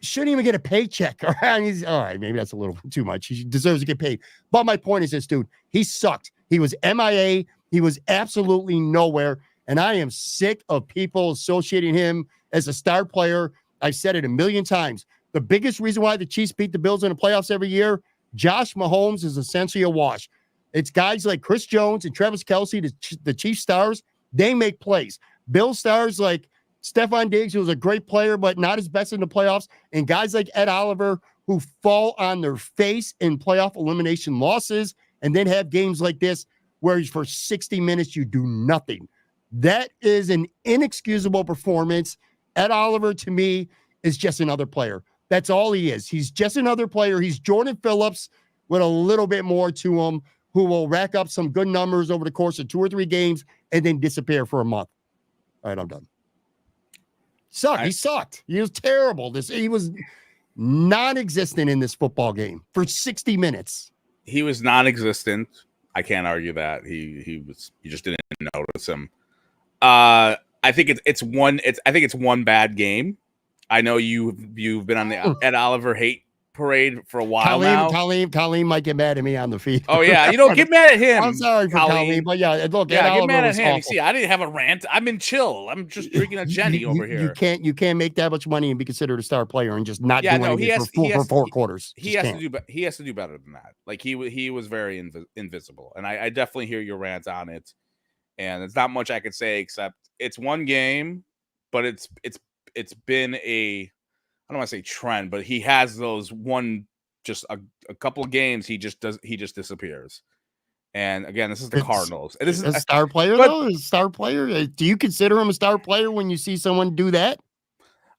shouldn't even get a paycheck. All right, maybe that's a little too much. He deserves to get paid. But my point is this, dude, he sucked. He was MIA. He was absolutely nowhere. And I am sick of people associating him as a star player. I've said it a million times. The biggest reason why the Chiefs beat the Bills in the playoffs every year, Josh Mahomes is essentially a wash. It's guys like Chris Jones and Travis Kelce, the Chiefs stars, they make plays. Bill stars like Stephon Diggs, who was a great player, but not his best in the playoffs, and guys like Ed Oliver, who fall on their face in playoff elimination losses, and then have games like this where for 60 minutes you do nothing. That is an inexcusable performance. Ed Oliver, to me, is just another player. That's all he is. He's just another player. He's Jordan Phillips with a little bit more to him, who will rack up some good numbers over the course of 2 or 3 games and then disappear for a month. All right, I'm done. He sucked. He was terrible. He was non-existent in this football game for 60 minutes. He was non-existent. I can't argue that. He was. You just didn't notice him. I think it's one bad game. I know you've been on the Ed Oliver hate parade for a while now. Colleen might get mad at me on the feed. Oh yeah, get mad at him. I'm sorry for Colleen, but yeah, look, yeah, Ed get mad at him. Awful. You see, I didn't have a rant. I'm in chill. I'm just drinking a Jenny over here. You can't make that much money and be considered a star player and just not do anything for 4 quarters. He has to do better than that. Like he was very invisible, and I definitely hear your rant on it. And it's not much I could say except it's one game, but it's been a, I don't want to say trend, but he has those just a couple of games he just disappears. And again, this is the Cardinals. And this is a star player though. A star player. Do you consider him a star player when you see someone do that?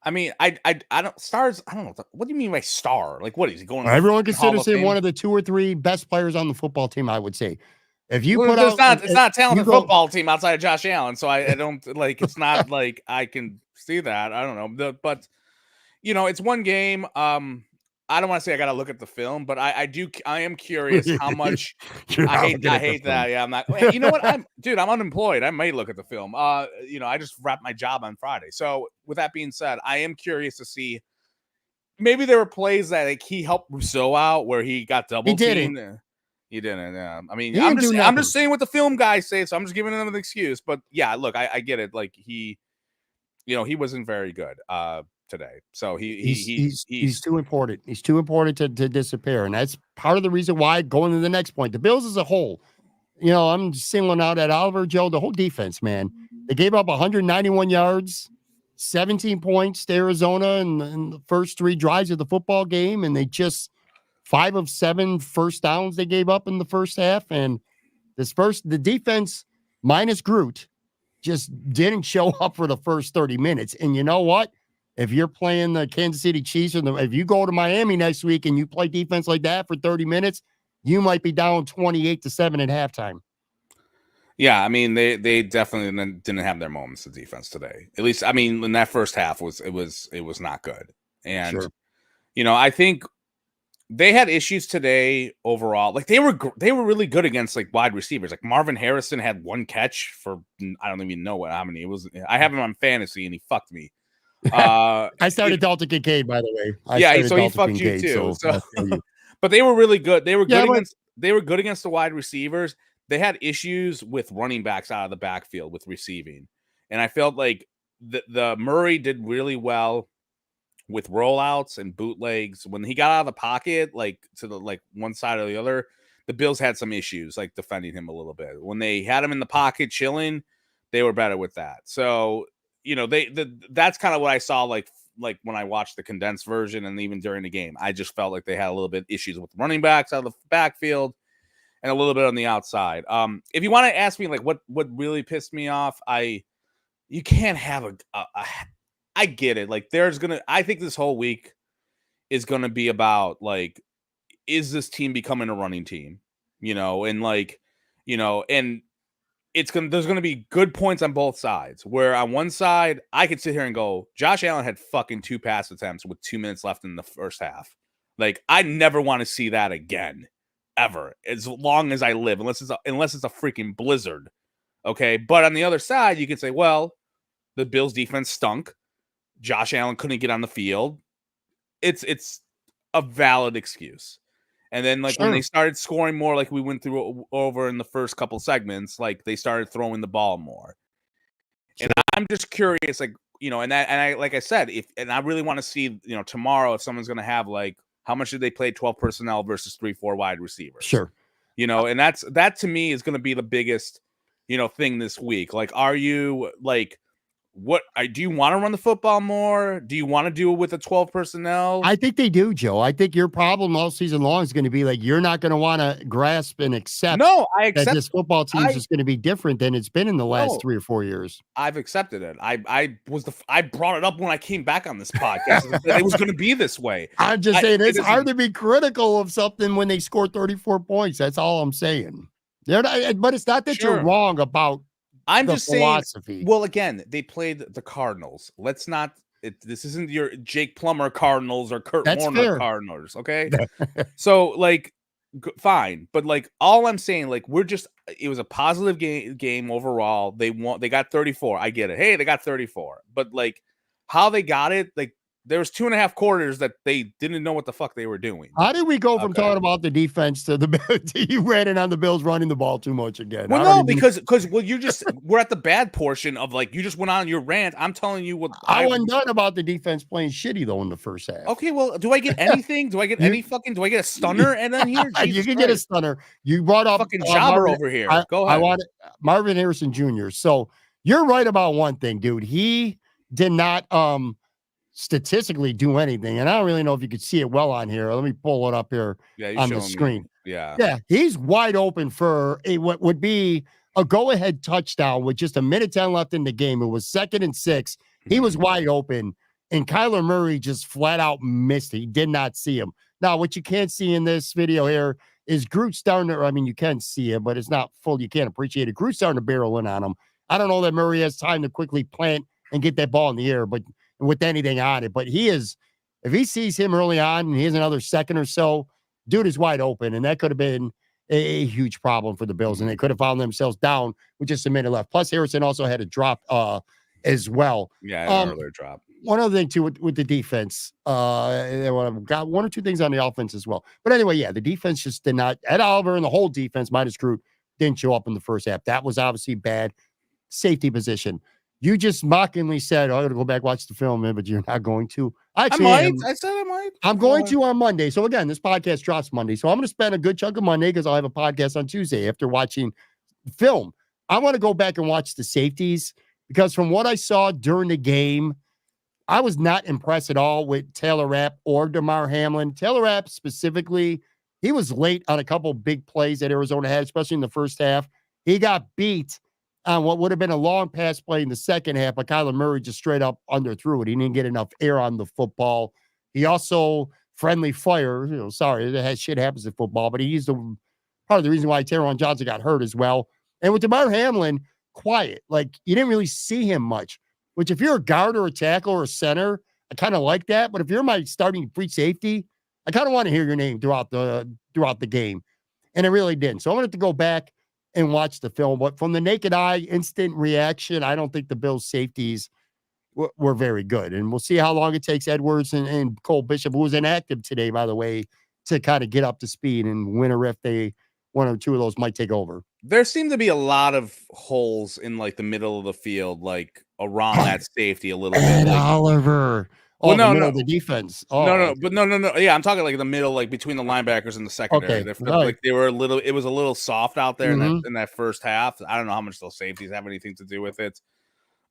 I mean, I don't stars. I don't know. What do you mean by star? Like, what is he going? Everyone considers him one of the 2 or 3 best players on the football team. I would say. If you it's not a talented football team outside of Josh Allen, so I don't like. It's not like I can see that. I don't know, but it's one game. I don't want to say I got to look at the film, but I am curious how much. I hate that. Yeah, I'm not. You know what? I'm unemployed. I may look at the film. I just wrapped my job on Friday. So with that being said, I am curious to see. Maybe there were plays that like he helped Rousseau out where he got double teamed. He didn't. Yeah. I mean, I'm just saying what the film guys say, so I'm just giving them an excuse. But yeah, look, I get it. Like he wasn't very good today. So he's too important. He's too important to disappear, and that's part of the reason why. Going to the next point, the Bills as a whole. I'm singling out Ed Oliver, Joe, the whole defense. Man, they gave up 191 yards, 17 points to Arizona in the first 3 drives of the football game, and they just 5 of 7 first downs they gave up in the first half. And the defense minus Groot just didn't show up for the first 30 minutes. And you know what? If you're playing the Kansas City Chiefs, if you go to Miami next week and you play defense like that for 30 minutes, you might be down 28-7 at halftime. Yeah, I mean, they definitely didn't have their moments of defense today. At least, I mean, in that first half was not good. And sure. I think they had issues today overall. Like they were really good against like wide receivers. Like Marvin Harrison had 1 catch for I don't even know how many it was. I have him on fantasy and he fucked me. I started Dalton Kincaid, by the way. So he fucked you too. So but they were really good. They were good against the wide receivers. They had issues with running backs out of the backfield with receiving. And I felt like the Murray did really well with rollouts and bootlegs. When he got out of the pocket, like to the one side or the other, the Bills had some issues like defending him a little bit. When they had him in the pocket chilling, they were better with that. So, that's kind of what I saw like when I watched the condensed version and even during the game. I just felt like they had a little bit issues with running backs out of the backfield and a little bit on the outside. If you want to ask me like what really pissed me off, you can't have I get it. Like I think this whole week is going to be about like, is this team becoming a running team? And there's going to be good points on both sides where on one side I could sit here and go, Josh Allen had fucking 2 pass attempts with 2 minutes left in the first half. Like I never want to see that again, ever, as long as I live, unless it's a freaking blizzard. Okay. But on the other side, you could say, well, the Bills defense stunk. Josh Allen couldn't get on the field. it's a valid excuse. And then like when they started scoring more, like we went through over in the first couple segments, like they started throwing the ball more. And I'm just curious, like, you know, and I like I said, I really want to see, you know, tomorrow if someone's going to have like how much did they play 12 personnel versus 3-4 wide receivers? Sure. You know, and that to me is going to be the biggest, you know, thing this week. Like, are you like, do you want to run the football more? Do you want to do it with the 12 personnel? I think they do, Joe. I think your problem all season long is going to be like you're not going to want to grasp and accept. No, I accept that this football team is just going to be different than it's been in the last 3 or 4 years. I've accepted it. I brought it up when I came back on this podcast. It was going to be this way. I'm just saying it's hard to be critical of something when they score 34 points. That's all I'm saying. But it's not that you're wrong about. I'm just philosophy. Saying. Well, again, they played the Cardinals. Let's not. This isn't your Jake Plummer Cardinals or Kurt Warner Cardinals. Okay, so like, fine, but like, all I'm saying, like, it was a positive game overall. They got 34. I get it. Hey, they got 34, but like, how they got it, like. There was 2.5 quarters that they didn't know what the fuck they were doing. How did we go from talking about the defense to you ran in on the Bills running the ball too much again? Well, no, because we're at the bad portion of like you just went on your rant. I'm telling you what I wasn't done about the defense playing shitty though in the first half. Okay, well, do I get anything? Do I get do I get a stunner and then here? You can get a stunner. You brought up fucking jobber over here. Go ahead. I want Marvin Harrison Jr. So you're right about one thing, dude. He did not statistically do anything, and I don't really know if you could see it well on here. Let me pull it up here on the screen. Yeah, he's wide open for what would be a go-ahead touchdown with just 1:10 left in the game. It was 2nd and 6. He was wide open, and Kylar Murray just flat out missed it. He did not see him. Now, what you can't see in this video here is Groot starting to, I mean, you can see it, but it's not full. You can't appreciate it. Groot starting to barrel in on him. I don't know that Murray has time to quickly plant and get that ball in the air, but with anything on it, but if he sees him early on and he has another second or so, dude is wide open, and that could have been a huge problem for the Bills, and they could have found themselves down with just a minute left. Plus, Harrison also had a drop as well. Yeah, an earlier drop. One other thing too with the defense, I've got 1 or 2 things on the offense as well. But anyway, yeah, the defense just did not. Ed Oliver and the whole defense minus Groot didn't show up in the first half. That was obviously bad. Safety position. You just mockingly said, "Oh, I got to go back watch the film," but you're not going to. I might. I said I might. I'm going to on Monday. So again, this podcast drops Monday. So I'm going to spend a good chunk of Monday because I'll have a podcast on Tuesday after watching film. I want to go back and watch the safeties because from what I saw during the game, I was not impressed at all with Taylor Rapp or Damar Hamlin. Taylor Rapp specifically, he was late on a couple big plays that Arizona had, especially in the first half. He got beat on what would have been a long pass play in the second half, but Kyler Murray just straight up underthrew it. He didn't get enough air on the football. He also friendly fire. Sorry, that shit happens in football, but he's part of the reason why Teron Johnson got hurt as well. And with Damar Hamlin, quiet. Like, you didn't really see him much, which if you're a guard or a tackle or a center, I kind of like that. But if you're my starting free safety, I kind of want to hear your name throughout the game. And it really didn't. So I'm going to have to go back and watch the film. But from the naked eye, instant reaction, I don't think the Bills' safeties were very good. And we'll see how long it takes Edwards and Cole Bishop, who was inactive today, by the way, to kind of get up to speed and win or if one or two of those might take over. There seem to be a lot of holes in like the middle of the field, like around that safety a little bit. Like, Oliver. Oh, well, no, the defense. Oh. No. Yeah, I'm talking like the middle, like between the linebackers and the secondary. Okay, like they were it was a little soft out there in that first half. I don't know how much those safeties have anything to do with it.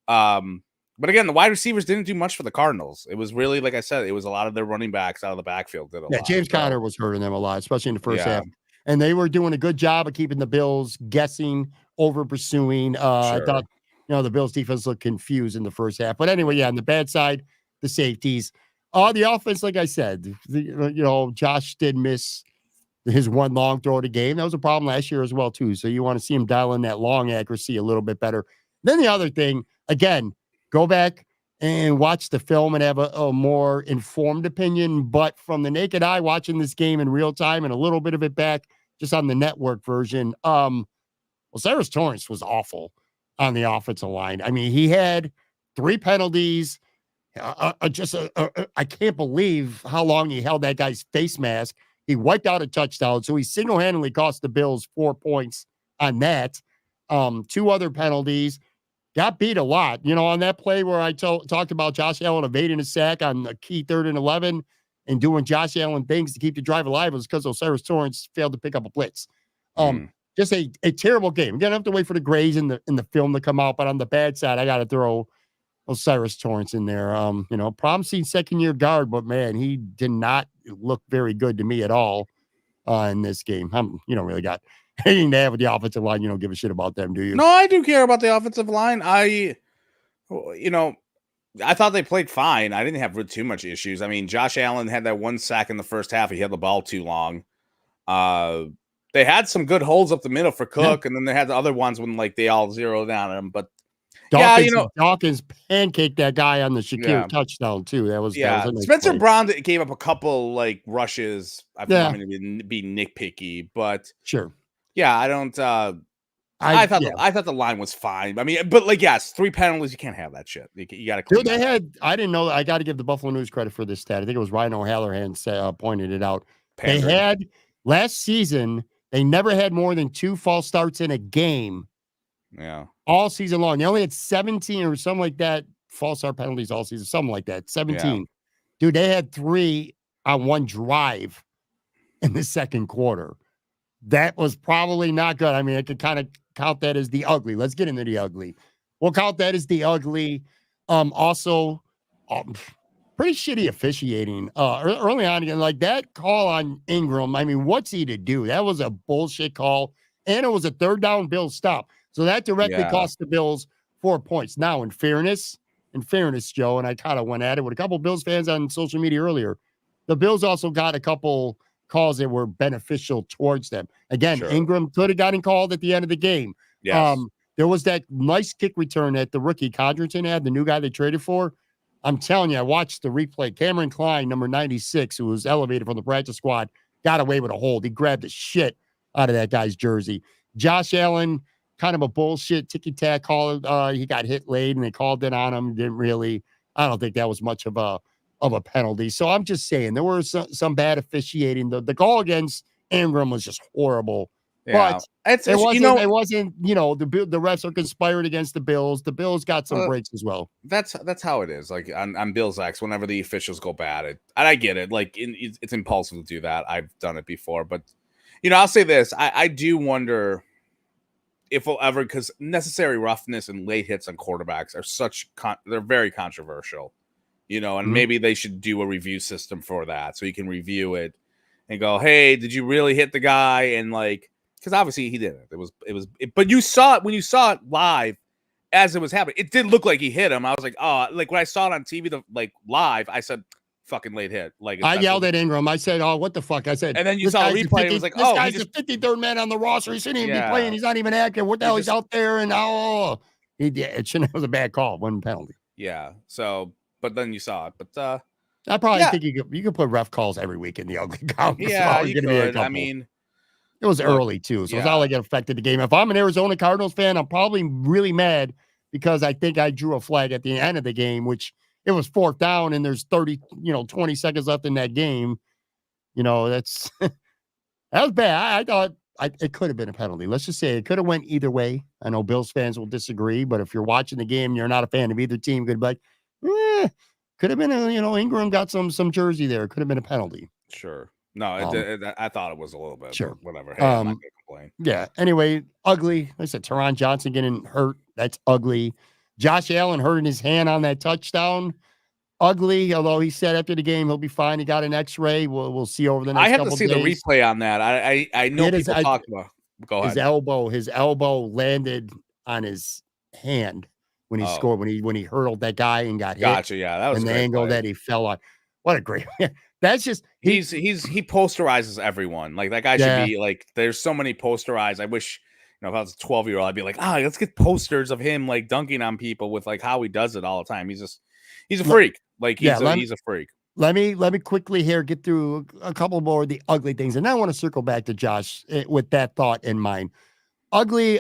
But again, the wide receivers didn't do much for the Cardinals. It was really, like I said, it was a lot of their running backs out of the backfield. James Conner was hurting them a lot, especially in the first half. And they were doing a good job of keeping the Bills guessing, over pursuing. I thought, the Bills defense looked confused in the first half. But anyway, on the bad side, the safeties. The offense, like I said, Josh did miss his one long throw of the game. That was a problem last year as well, too. So you want to see him dial in that long accuracy a little bit better. Then the other thing, again, go back and watch the film and have a more informed opinion. But from the naked eye, watching this game in real time and a little bit of it back just on the network version, Cyrus Torrence was awful on the offensive line. I mean, he had 3 penalties. I can't believe how long he held that guy's face mask. He wiped out a touchdown, so he single-handedly cost the Bills 4 points on that. 2 other penalties. Got beat a lot. On that play where I talked about Josh Allen evading a sack on the key 3rd and 11 and doing Josh Allen things to keep the drive alive, was because Osiris Torrance failed to pick up a blitz. Just a terrible game. You're gonna have to wait for the grades in the film to come out, but on the bad side, I got to throw Osiris Torrance in there. Promising second-year guard, but man, he did not look very good to me at all in this game. You don't really got anything to have with the offensive line. You don't give a shit about them, do you? No, I do care about the offensive line. I thought they played fine. I didn't have too much issues. I mean, Josh Allen had that 1 sack in the first half. He had the ball too long. They had some good holes up the middle for Cook, and then they had the other ones when they all zeroed down on him. But Dawkins pancaked that guy on the Shakir touchdown too. That was a nice Spencer play. Brown gave up a couple rushes. I don't mean to be nitpicky, but sure. Yeah, I don't. I thought the line was fine. I mean, but yes, 3 penalties. You can't have that shit. You got to. Dude, I didn't know. I got to give the Buffalo News credit for this stat. I think it was Ryan O'Halloran pointed it out. Pandering. They had last season. They never had more than 2 false starts in a game. Yeah. All season long. They only had 17 or something like that false start penalties all season. Something like that. 17. Yeah. Dude, they had 3 on 1 drive in the second quarter. That was probably not good. I mean, I could kind of count that as the ugly. Let's get into the ugly. We'll count that as the ugly. Also, pretty shitty officiating early on again. Like that call on Ingram. I mean, what's he to do? That was a bullshit call. And it was a 3rd down Bills stop. So that directly cost the Bills 4 points. Now, in fairness, Joe, and I kind of went at it with a couple Bills fans on social media earlier, the Bills also got a couple calls that were beneficial towards them. Again, Ingram could have gotten called at the end of the game. Yes. There was that nice kick return that the rookie Condrenton had, the new guy they traded for. I'm telling you, I watched the replay. Cameron Klein, number 96, who was elevated from the practice squad, got away with a hold. He grabbed the shit out of that guy's jersey. Josh Allen, kind of a bullshit ticky-tack call. He got hit late, and they called it on him. I don't think that was much of a penalty. So I'm just saying, there were some bad officiating. The call against Ingram was just horrible. Yeah. But it wasn't, the refs are conspiring against the Bills. The Bills got some breaks as well. That's how it is. Like on Bills X, whenever the officials go bad, and I get it. Like it's impulsive to do that. I've done it before, but I'll say this. I do wonder if we'll ever, because necessary roughness and late hits on quarterbacks are they're very controversial, and maybe they should do a review system for that. So you can review it and go, hey, did you really hit the guy? And because obviously he didn't. But you saw it when you saw it live as it was happening. It did look like he hit him. I was like, oh, when I saw it on TV, live, I said, fucking late hit. I yelled at Ingram. I said, oh, what the fuck? I said, and then you saw a replay. It was like, this guy's the 53rd man on the roster. He shouldn't even be playing. He's not even active. What the hell? He's out there. And it was a bad call. One penalty. Yeah. So, but then you saw it. But I probably think you could put ref calls every week in the ugly count. Yeah, you could. I mean, it was early too, so it's not like it affected the game. If I'm an Arizona Cardinals fan, I'm probably really mad because I think I drew a flag at the end of the game, which it was 4th down and there's 20 seconds left in that game. That's that was bad. I thought it could have been a penalty. Let's just say it could have went either way. I know Bills fans will disagree, but if you're watching the game and you're not a fan of either team, could be like, could have been Ingram got some jersey there. Could have been a penalty. Sure. No, I thought it was a little bit. Sure. Whatever. Hey, I'm not going to complain. Yeah. Anyway, ugly. Like I said, Teron Johnson getting hurt. That's ugly. Josh Allen hurting his hand on that touchdown. Ugly. Although he said after the game he'll be fine. He got an X-ray. We'll see over the next couple days. I have to see the replay on that. I know people talk about. Go ahead. His elbow landed on his hand when he scored. When he hurdled that guy and got hit. Gotcha. Yeah, that was and the angle that he fell on. What a great. That's just he posterizes everyone. Like that guy should be there's so many posterized. I wish if I was a 12-year-old, I'd be like, let's get posters of him dunking on people with how he does it all the time. He's a freak. He's a freak. Let me quickly here get through a couple more of the ugly things, and then I want to circle back to Josh with that thought in mind. Ugly.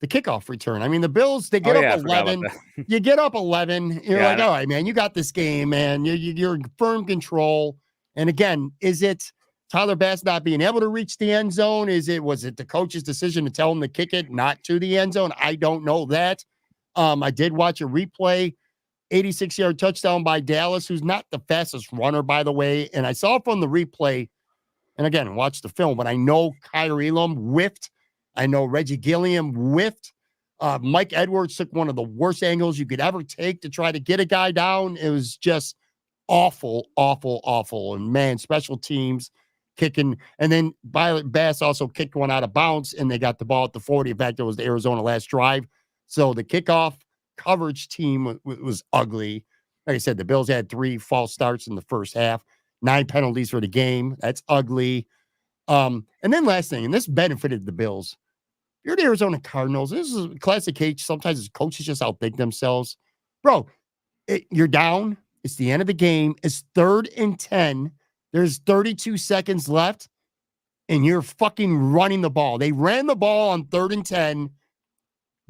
the kickoff return. I mean, the Bills, they get Oh, up yeah, I forgot about 11. that. You get up 11. You're Yeah, like, all right, man, you got this game, man. You're in firm control. And again, is it Tyler Bass not being able to reach the end zone? Was it the coach's decision to tell him to kick it not to the end zone? I don't know that. I did watch a replay, 86-yard touchdown by Dallas, who's not the fastest runner, by the way. And I saw from the replay, and again, watch the film, but I know Kyrie Elam whiffed. I know Reggie Gilliam whiffed. Mike Edwards took one of the worst angles you could ever take to try to get a guy down. It was just awful, awful, awful. And man, special teams kicking. And then Violet Bass also kicked one out of bounds, and they got the ball at the 40. In fact, it was the Arizona last drive. So the kickoff coverage team was ugly. Like I said, the Bills had 3 false starts in the first half, 9 penalties for the game. That's ugly. And then last thing, and this benefited the Bills. You're the Arizona Cardinals. This is a classic case. Sometimes coaches just outthink themselves. Bro, you're down. It's the end of the game. It's 3rd and 10. There's 32 seconds left, and you're fucking running the ball. They ran the ball on 3rd and 10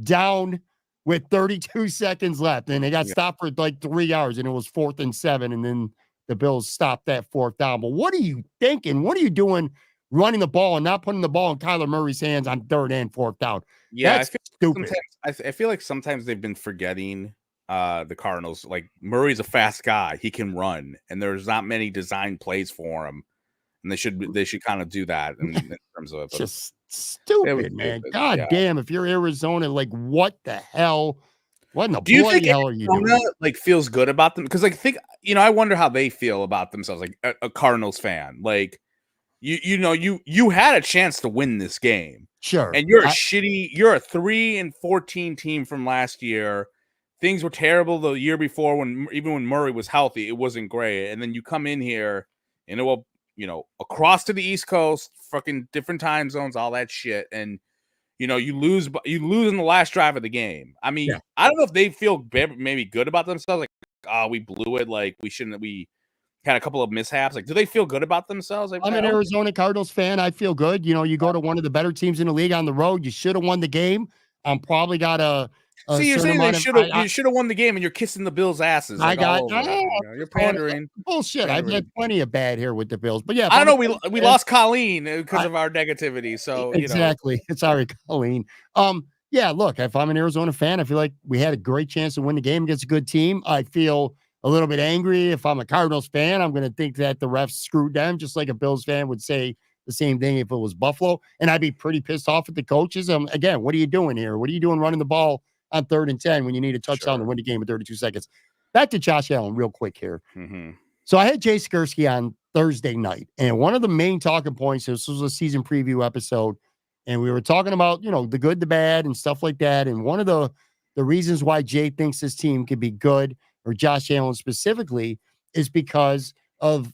down with 32 seconds left, and they got stopped for like 3 yards, and it was 4th and 7, and then the Bills stopped that 4th down. But what are you thinking? What are you doing running the ball and not putting the ball in Kyler Murray's hands on 3rd and 4th down? Yeah, that's stupid. I feel like sometimes they've been forgetting the Cardinals. Like, Murray's a fast guy. He can run, and there's not many design plays for him. And they should kind of do that in terms of just stupid, man. God damn, if you're Arizona, like, what the hell? What in the bloody hell are you doing? Like, feels good about them? Because, like, I wonder how they feel about themselves, like a Cardinals fan. Like, you had a chance to win this game. Sure. And you're a 3-14 team from last year. Things were terrible the year before even when Murray was healthy, it wasn't great. And then you come in here and across to the East Coast, fucking different time zones, all that shit. And, you lose in the last drive of the game. I mean, I don't know if they feel maybe good about themselves. Like, we blew it. Like, we had a couple of mishaps. Like, do they feel good about themselves? Like, I'm an Arizona Cardinals fan. I feel good. You go to one of the better teams in the league on the road. You should have won the game. Probably got a See, you're saying you should have won the game, and you're kissing the Bills' asses. Like, you're pandering. Bullshit. I've had plenty of bad here with the Bills, but yeah, I don't know. We lost Colleen because of our negativity. So exactly. Sorry, Colleen. Yeah. Look, if I'm an Arizona fan, I feel like we had a great chance to win the game against a good team. I feel a little bit angry. If I'm a Cardinals fan, I'm going to think that the refs screwed them, just like a Bills fan would say the same thing if it was Buffalo. And I'd be pretty pissed off at the coaches. Again, what are you doing here? What are you doing running the ball on 3rd and 10 when you need a touchdown to win the game in 32 seconds? Back to Josh Allen real quick here. Mm-hmm. So I had Jay Skursky on Thursday night, and one of the main talking points, this was a season preview episode, and we were talking about, the good, the bad, and stuff like that. And one of the reasons why Jay thinks this team could be good, or Josh Allen specifically, is because of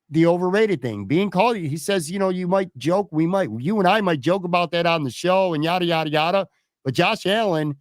the overrated thing being called. He says, you might joke, you and I might joke about that on the show and yada, yada, yada. But Josh Allen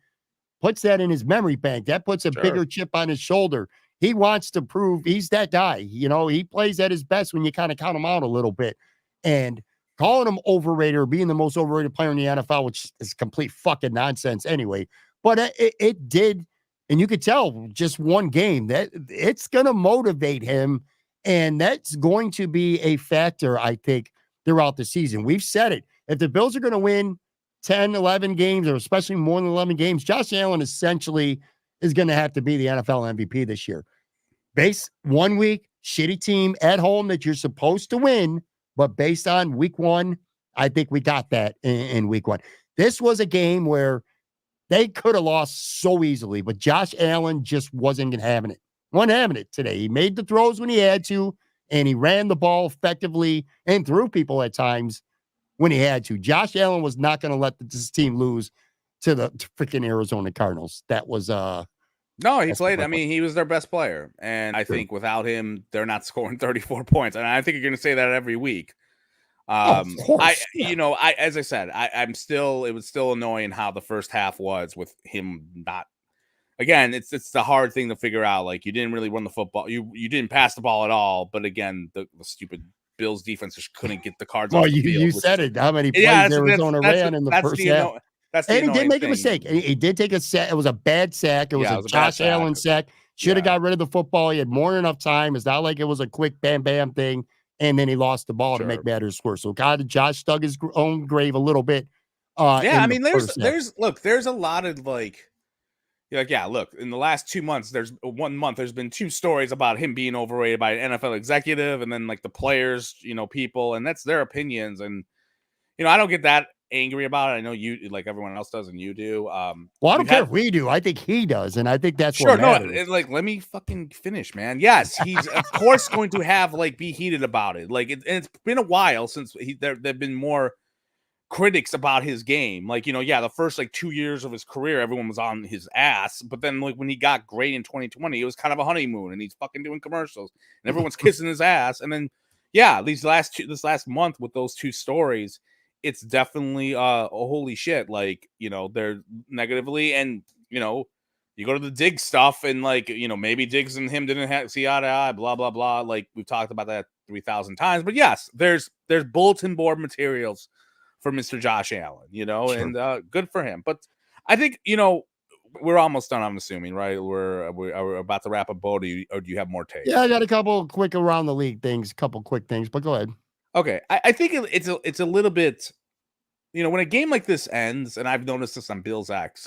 puts that in his memory bank. That puts a bigger chip on his shoulder. He wants to prove he's that guy. He plays at his best when you kind of count him out a little bit. And calling him overrated or being the most overrated player in the NFL, which is complete fucking nonsense anyway. But it did, and you could tell just one game that it's going to motivate him. And that's going to be a factor, I think, throughout the season. We've said it. If the Bills are going to win 10, 11 games, or especially more than 11 games, Josh Allen essentially is going to have to be the NFL MVP this year. Base 1 week, shitty team at home that you're supposed to win, but based on week 1, I think we got that in week 1. This was a game where they could have lost so easily, but Josh Allen just wasn't having it. Wasn't having it today. He made the throws when he had to, and he ran the ball effectively and threw people at times when he had to. Josh Allen was not going to let this team lose to the freaking Arizona Cardinals. That was no, he played. I mean, he was their best player, and I think without him, they're not scoring 34 points. And I think you're going to say that every week. Of course. As I said, I'm still. It was still annoying how the first half was with him not. Again, it's the hard thing to figure out. Like, you didn't really run the football. You didn't pass the ball at all. But again, the stupid Bills defense just couldn't get the cards off the field. You said it. How many plays Arizona ran in the first half? That's the And he did annoying make a thing. mistake. He did take a sack. It was a bad sack. It was a Josh Allen sack. Should have got rid of the football. He had more than enough time. It's not like it was a quick bam, bam thing. And then he lost the ball to make matters worse. So Josh dug his own grave a little bit. I mean, there's a lot of like, look, in the last 2 months, there's been 2 stories about him being overrated by an NFL executive, and then like the players, people, and that's their opinions. And, I don't get that angry about it. I know you, like everyone else does, and you do. Well, I don't care if we do. I think he does, and I think that's what matters. No, let me fucking finish, man. Yes, he's of course going to have be heated about it. Like, it's been a while since there've been more critics about his game. The first 2 years of his career, everyone was on his ass. But then when he got great in 2020, it was kind of a honeymoon, and he's fucking doing commercials, and everyone's kissing his ass. And then, this last month with those 2 stories, it's definitely holy shit. They're negatively, and you go to the Diggs stuff, and maybe Diggs and him didn't see eye to eye, blah blah blah. Like, we've talked about that 3,000 times. But yes, there's bulletin board materials for Mr. Josh Allen, sure. And good for him. But I think we're almost done, I'm assuming, right? We're about to wrap up, Bo. Or do you have more takes? Yeah, I got a couple quick around the league things, couple quick things, but go ahead. Okay, I think it's a little bit, when a game like this ends, and I've noticed this on Bills X,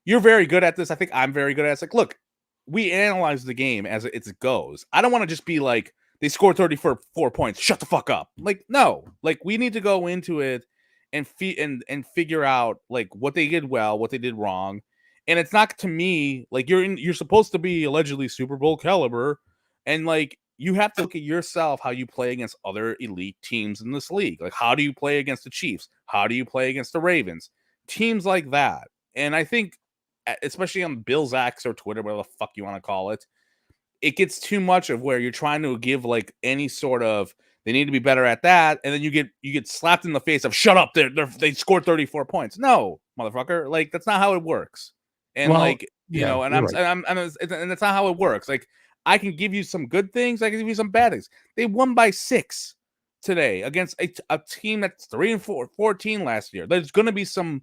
you're very good at this. I think I'm very good at it. It's like, look, we analyze the game as it goes. I don't want to just be like, they scored 34 points, shut the fuck up. No, we need to go into it and figure out what they did well, what they did wrong. And it's not, to me, you're supposed to be allegedly Super Bowl caliber, and you have to look at yourself, how you play against other elite teams in this league. How do you play against the Chiefs? How do you play against the Ravens? Teams like that. And I think, especially on Bills X or Twitter, whatever the fuck you want to call it, it gets too much of where you're trying to give any sort of, they need to be better at that, and then you get slapped in the face of, shut up, they scored 34 points. No, motherfucker, that's not how it works. And and that's not how it works. I can give you some good things, I can give you some bad things. They won by 6 today against a team that's 3-14 last year. There's going to be some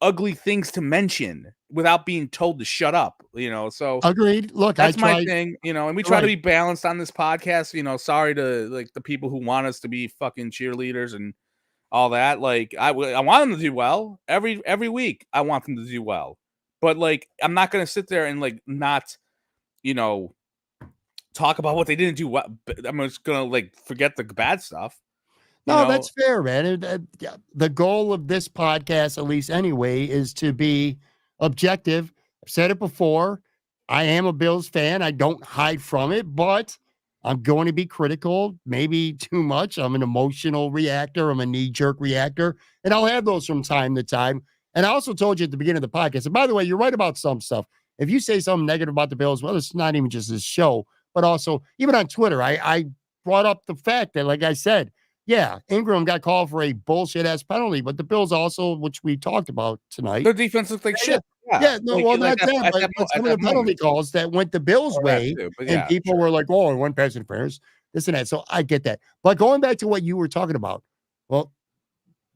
ugly things to mention without being told to shut up, so agreed. Look, that's my thing, and we try to be balanced on this podcast, sorry to the people who want us to be fucking cheerleaders and all that. I want them to do well every week. I want them to do well, but I'm not going to sit there and not, talk about what they didn't do well. I'm just going to forget the bad stuff. No, that's fair, man. The goal of this podcast, at least anyway, is to be objective. I've said it before. I am a Bills fan. I don't hide from it, but I'm going to be critical, maybe too much. I'm an emotional reactor. I'm a knee-jerk reactor, and I'll have those from time to time. And I also told you at the beginning of the podcast, and by the way, you're right about some stuff. If you say something negative about the Bills, well, it's not even just this show, but also even on Twitter, I brought up the fact that, like I said, yeah, Ingram got called for a bullshit-ass penalty, but the Bills also, which we talked about tonight. Their defense looks like shit. Yeah, no, well, not that, but some of the penalty calls that went the Bills' way, and people were like, oh, one pass interference, this and that. So I get that. But going back to what you were talking about, well,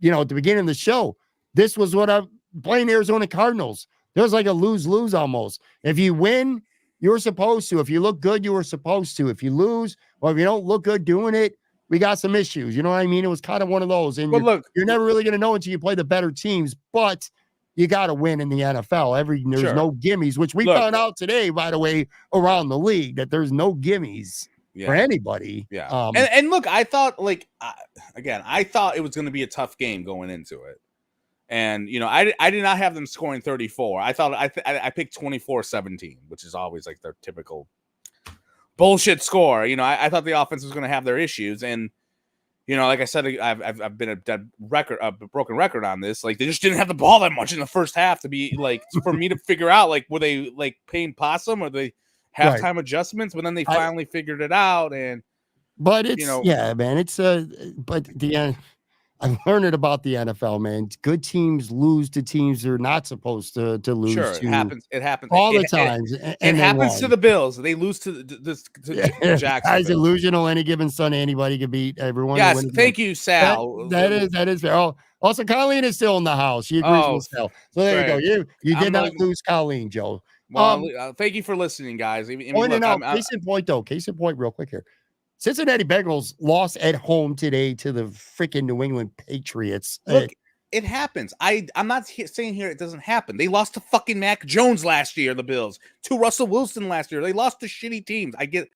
at the beginning of the show, this was what I'm playing Arizona Cardinals. There's a lose-lose almost. If you win, you were supposed to. If you look good, you were supposed to. If you lose, or if you don't look good doing it, we got some issues. You know what I mean? It was kind of one of those. And you're never really going to know until you play the better teams, but you got to win in the NFL. There's no gimmies, which we found out today, by the way, around the league, that there's no gimmies for anybody. Yeah. And look, I thought I thought it was going to be a tough game going into it. And, I did not have them scoring 34. I thought I picked 24-17, which is always their typical bullshit score. I thought the offense was going to have their issues. And, like I said, I've been a broken record on this. They just didn't have the ball that much in the first half to be for me to figure out, were they paying possum or they halftime adjustments? But then they finally figured it out. But it's, yeah, man, it's but the I'm learning about the NFL, man. Good teams lose to teams they're not supposed to lose. Sure, it happens. It happens all the times. It happens to the Bills. They lose to Jacksonville. Guys, illusional. Any given Sunday, anybody can beat everyone. Yes, thank you, Sal. That is fair. Oh, Also, Colleen is still in the house. She agrees with Sal. So there you go. You did not lose Colleen, Joe. Well, thank you for listening, guys. Pointing out, case in point, real quick here. Cincinnati Bengals lost at home today to the freaking New England Patriots. Look, it happens. I'm not saying here it doesn't happen. They lost to fucking Mac Jones last year, the Bills. To Russell Wilson last year. They lost to shitty teams. I get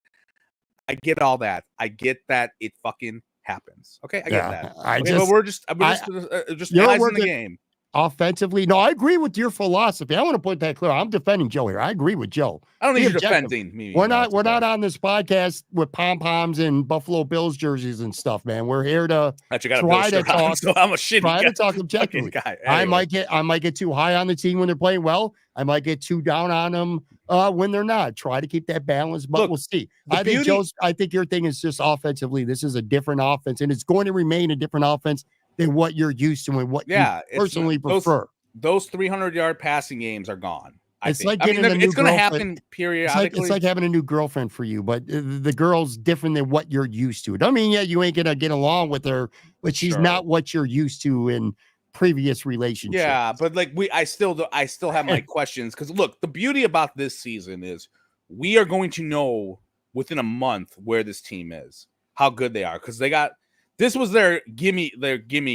all that. I get that it fucking happens. Okay, I get that. But we're just analyzing the game. Offensively, no, I agree with your philosophy. I want to put that clear. I'm defending Joe here. I agree with Joe. I don't need you defending me. We're not on this podcast with pom-poms and Buffalo Bills jerseys and stuff, man. We're here to try to talk. So I'm a shitty guy. To talk objectively. Guy. Anyway. I might get too high on the team when they're playing well. I might get too down on them when they're not. Try to keep that balance, but we'll see. I think your thing is just offensively. This is a different offense, and it's going to remain a different offense than what you're used to and what you personally prefer. Those 300-yard passing games are gone. It's like getting a new it's going to happen periodically. It's like having a new girlfriend for you, but the girl's different than what you're used to. I mean, you ain't going to get along with her, but she's not what you're used to in previous relationships. Yeah, but like I still have my questions because look, the beauty about this season is we are going to know within a month where this team is, how good they are, because this was their gimme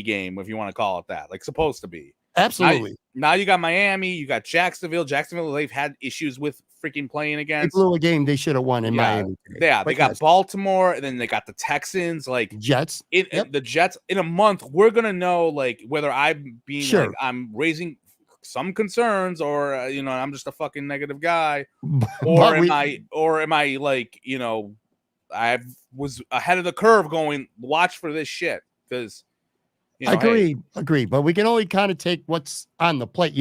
game, if you want to call it that, like supposed to be. Absolutely. Now you got Miami, you got Jacksonville. They've had issues with freaking playing against. They blew a game they should have won in Miami. Yeah, they got Baltimore, and then they got the Texans, like Jets. The Jets. In a month, we're gonna know like whether I'm being like I'm raising some concerns, or I'm just a fucking negative guy, or am I like I was ahead of the curve going, watch for this shit. Because Agreed. But we can only kind of take what's on the plate.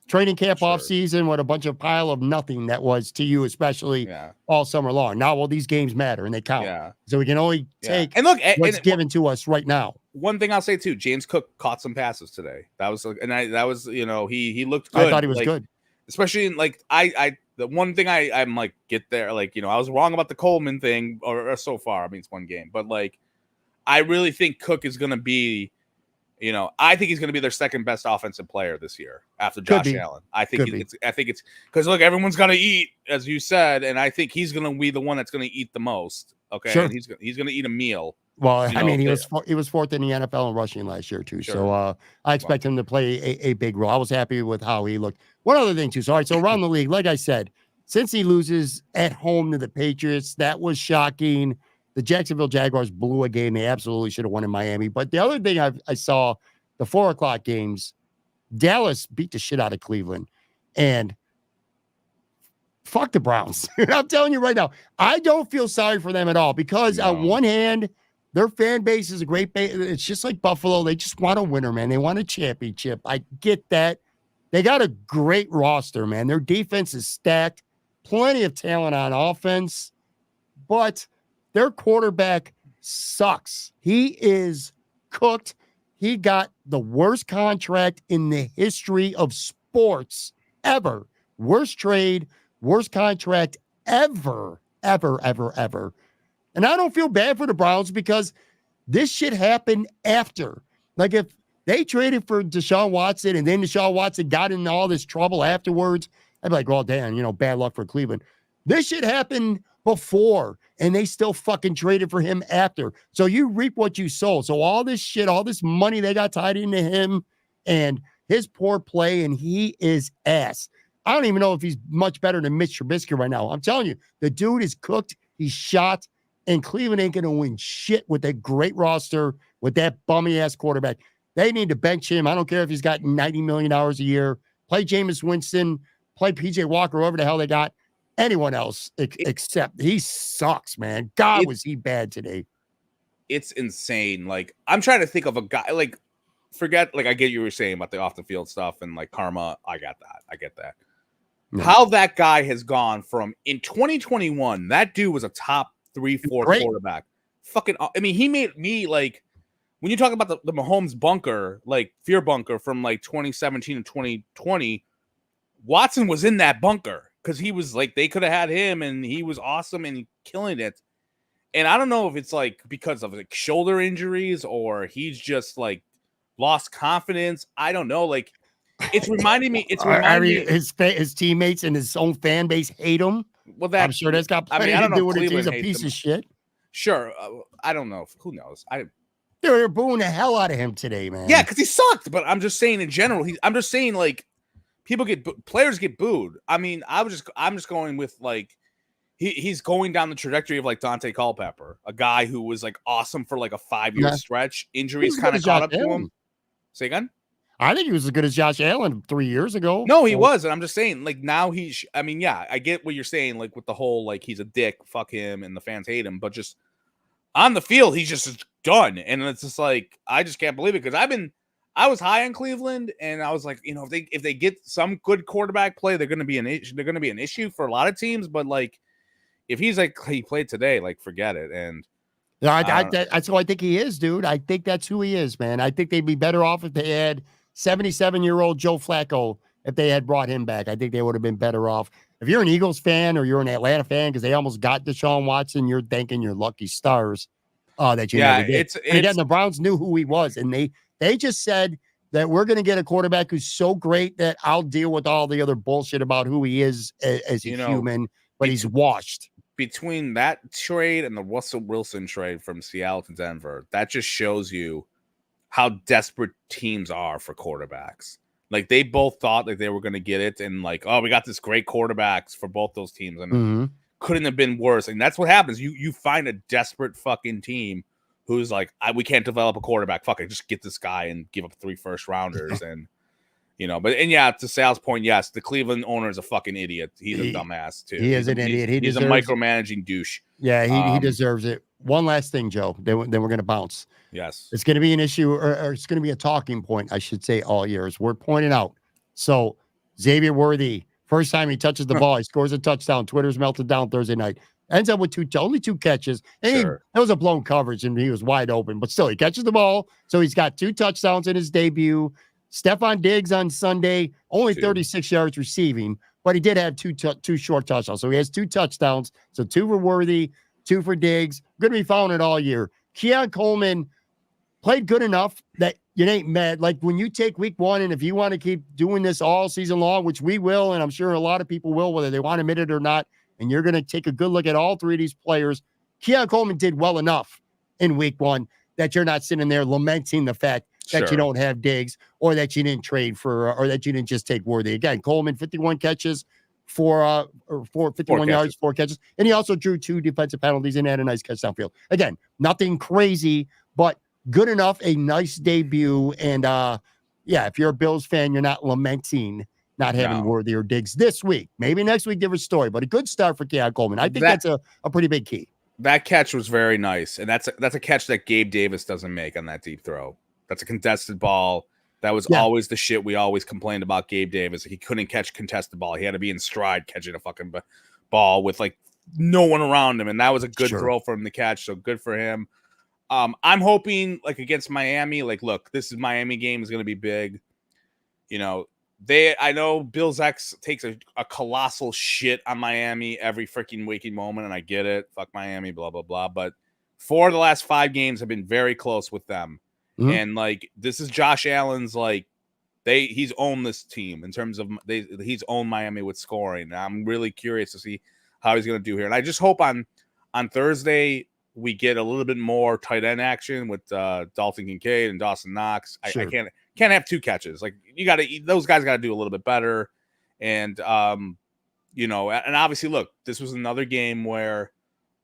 Training camp off season, what a bunch of pile of nothing that was to you, especially all summer long. Now, well, these games matter and they count. Yeah. So we can only take what's given to us right now. One thing I'll say too, James Cook caught some passes today. He looked good. I thought he was good. Especially in the one thing I'm like, get there. Like, I was wrong about the Coleman thing or so far. I mean, it's one game, but like, I really think Cook is going to be, I think he's going to be their second best offensive player this year after Josh Allen. I think it's because look, everyone's going to eat, as you said, and I think he's going to be the one that's going to eat the most. Okay, sure. And he's going to eat a meal. Well, he was fourth in the NFL in rushing last year too, so I expect him to play a big role. I was happy with how he looked. One other thing too. So, all right, so around the league, like I said, since he loses at home to the Patriots, that was shocking. The Jacksonville Jaguars blew a game they absolutely should have won in Miami. But the other thing I saw, the 4:00 games, Dallas beat the shit out of Cleveland. And fuck the Browns. I'm telling you right now, I don't feel sorry for them at all because on one hand, their fan base is a great base. It's just like Buffalo. They just want a winner, man. They want a championship. I get that. They got a great roster, man. Their defense is stacked. Plenty of talent on offense. But their quarterback sucks. He is cooked. He got the worst contract in the history of sports ever. Worst trade, worst contract ever. And I don't feel bad for the Browns because this shit happened after. Like if they traded for Deshaun Watson and then Deshaun Watson got in all this trouble afterwards, I'd be like, well, damn, bad luck for Cleveland. This shit happened before, and they still fucking traded for him after. So you reap what you sow. So all this shit, all this money they got tied into him and his poor play, and he is ass. I don't even know if he's much better than Mitch Trubisky right now. I'm telling you, the dude is cooked. He's shot, and Cleveland ain't going to win shit with that great roster, with that bummy-ass quarterback. They need to bench him. I don't care if he's got $90 million a year. Play Jameis Winston. Play P.J. Walker, whoever the hell they got. Anyone else except he sucks, man. God, was he bad today. It's insane. Like, I'm trying to think of a guy, like, forget, like, I get you were saying about the off the field stuff and like karma. I get that. No. How that guy has gone from in 2021, that dude was a top 3-4 quarterback. Fucking, I mean, he made me like, when you talk about the Mahomes bunker, like fear bunker from like 2017 and 2020, Watson was in that bunker. Because he was like, they could have had him and he was awesome and killing it. And I don't know if it's like because of like shoulder injuries or he's just like lost confidence. I don't know. Like, it's reminding me. His teammates and his own fan base hate him. Well, I'm sure that's got plenty to do with it. He's a piece of shit. Sure. I don't know. Who knows? They're booing the hell out of him today, man. Yeah, because he sucked. But I'm just saying in general. I'm just saying, like, players get booed. I mean, I'm just going with, like, he's going down the trajectory of, like, Dante Culpepper, a guy who was, like, awesome for, like, a 5-year stretch. Injuries kind of caught up to him. Say again? I think he was as good as Josh Allen 3 years ago. No, he was. And I'm just saying, like, now I mean, yeah, I get what you're saying, like, with the whole, like, he's a dick, fuck him, and the fans hate him. But just on the field, he's just done. And it's just like, I just can't believe it, because I was high on Cleveland, and I was like, you know, if they get some good quarterback play, they're going to be an issue for a lot of teams. But, like, if he's like he played today, like, forget it. And that's who I think he is, dude. I think that's who he is, man. I think they'd be better off if they had 77-year-old Joe Flacco. If they had brought him back, I think they would have been better off. If you're an Eagles fan or you're an Atlanta fan because they almost got Deshaun Watson, you're thanking your lucky stars that you never did. And again, the Browns knew who he was, and they just said that we're going to get a quarterback who's so great that I'll deal with all the other bullshit about who he is as a human, but he's washed. Between that trade and the Russell Wilson trade from Seattle to Denver, that just shows you how desperate teams are for quarterbacks. Like, they both thought like they were going to get it, and like, oh, we got this great quarterbacks for both those teams, and couldn't have been worse. And that's what happens. You find a desperate fucking team who's like, we can't develop a quarterback. Fuck it, just get this guy and give up 3 first-rounders. And yeah, to Sal's point, yes, the Cleveland owner is a fucking idiot. He's a dumbass too. He is an idiot. He's a micromanaging douche. Yeah, he deserves it. One last thing, Joe. Then we're going to bounce. Yes. It's going to be an issue, or it's going to be a talking point, I should say, all year, as we're pointing out. So, Xavier Worthy, first time he touches the ball, he scores a touchdown. Twitter's melted down Thursday night. Ends up with only 2 catches. And that was a blown coverage, and he was wide open. But still, he catches the ball. So, he's got 2 touchdowns in his debut. Stephon Diggs on Sunday, only 36 yards receiving, but he did have 2 short touchdowns. So, he has 2 touchdowns. So, 2 for Worthy, 2 for Diggs. Going to be following it all year. Keon Coleman played good enough that you ain't mad. Like, when you take week 1, and if you want to keep doing this all season long, which we will, and I'm sure a lot of people will, whether they want to admit it or not, and you're going to take a good look at all 3 of these players, Keon Coleman did well enough in week 1 that you're not sitting there lamenting the fact that you don't have Diggs, or that you didn't trade for, or that you didn't just take Worthy. Again, Coleman, 51 catches, 51 yards, 4 catches. And he also drew 2 defensive penalties and had a nice catch downfield. Again, nothing crazy, but good enough, a nice debut. And if you're a Bills fan, you're not lamenting not having Worthy or Diggs this week. Maybe next week, different story, but a good start for Keon Coleman. I think that's a pretty big key. That catch was very nice. And that's a catch that Gabe Davis doesn't make on that deep throw. That's a contested ball. That was always the shit we always complained about Gabe Davis. He couldn't catch contested ball. He had to be in stride catching a fucking ball with like no one around him. And that was a good throw for him to catch. So good for him. I'm hoping, like, against Miami, like, look, this is Miami game is going to be big. You know, I know Bill X takes a colossal shit on Miami every freaking waking moment. And I get it. Fuck Miami, blah, blah, blah. But 4 of the last 5 games have been very close with them. And like, this is Josh Allen's, like, he's owned this team in terms of he's owned Miami with scoring. And I'm really curious to see how he's going to do here. And I just hope on Thursday we get a little bit more tight end action with Dalton Kincaid and Dawson Knox. I can't have 2 catches. Like, those guys got to do a little bit better. And and obviously, look, this was another game where,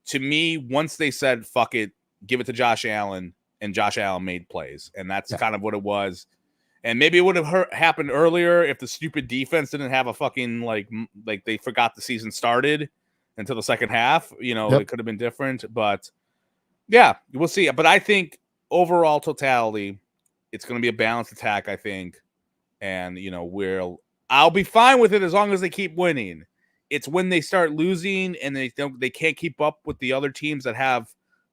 to me, once they said fuck it, give it to Josh Allen. And Josh Allen made plays, and that's kind of what it was. And maybe it would have happened earlier if the stupid defense didn't have a fucking like they forgot the season started until the second half. It could have been different, but yeah, we'll see. But I think overall totality, it's going to be a balanced attack. I think, and I'll be fine with it as long as they keep winning. It's when they start losing and they can't keep up with the other teams that have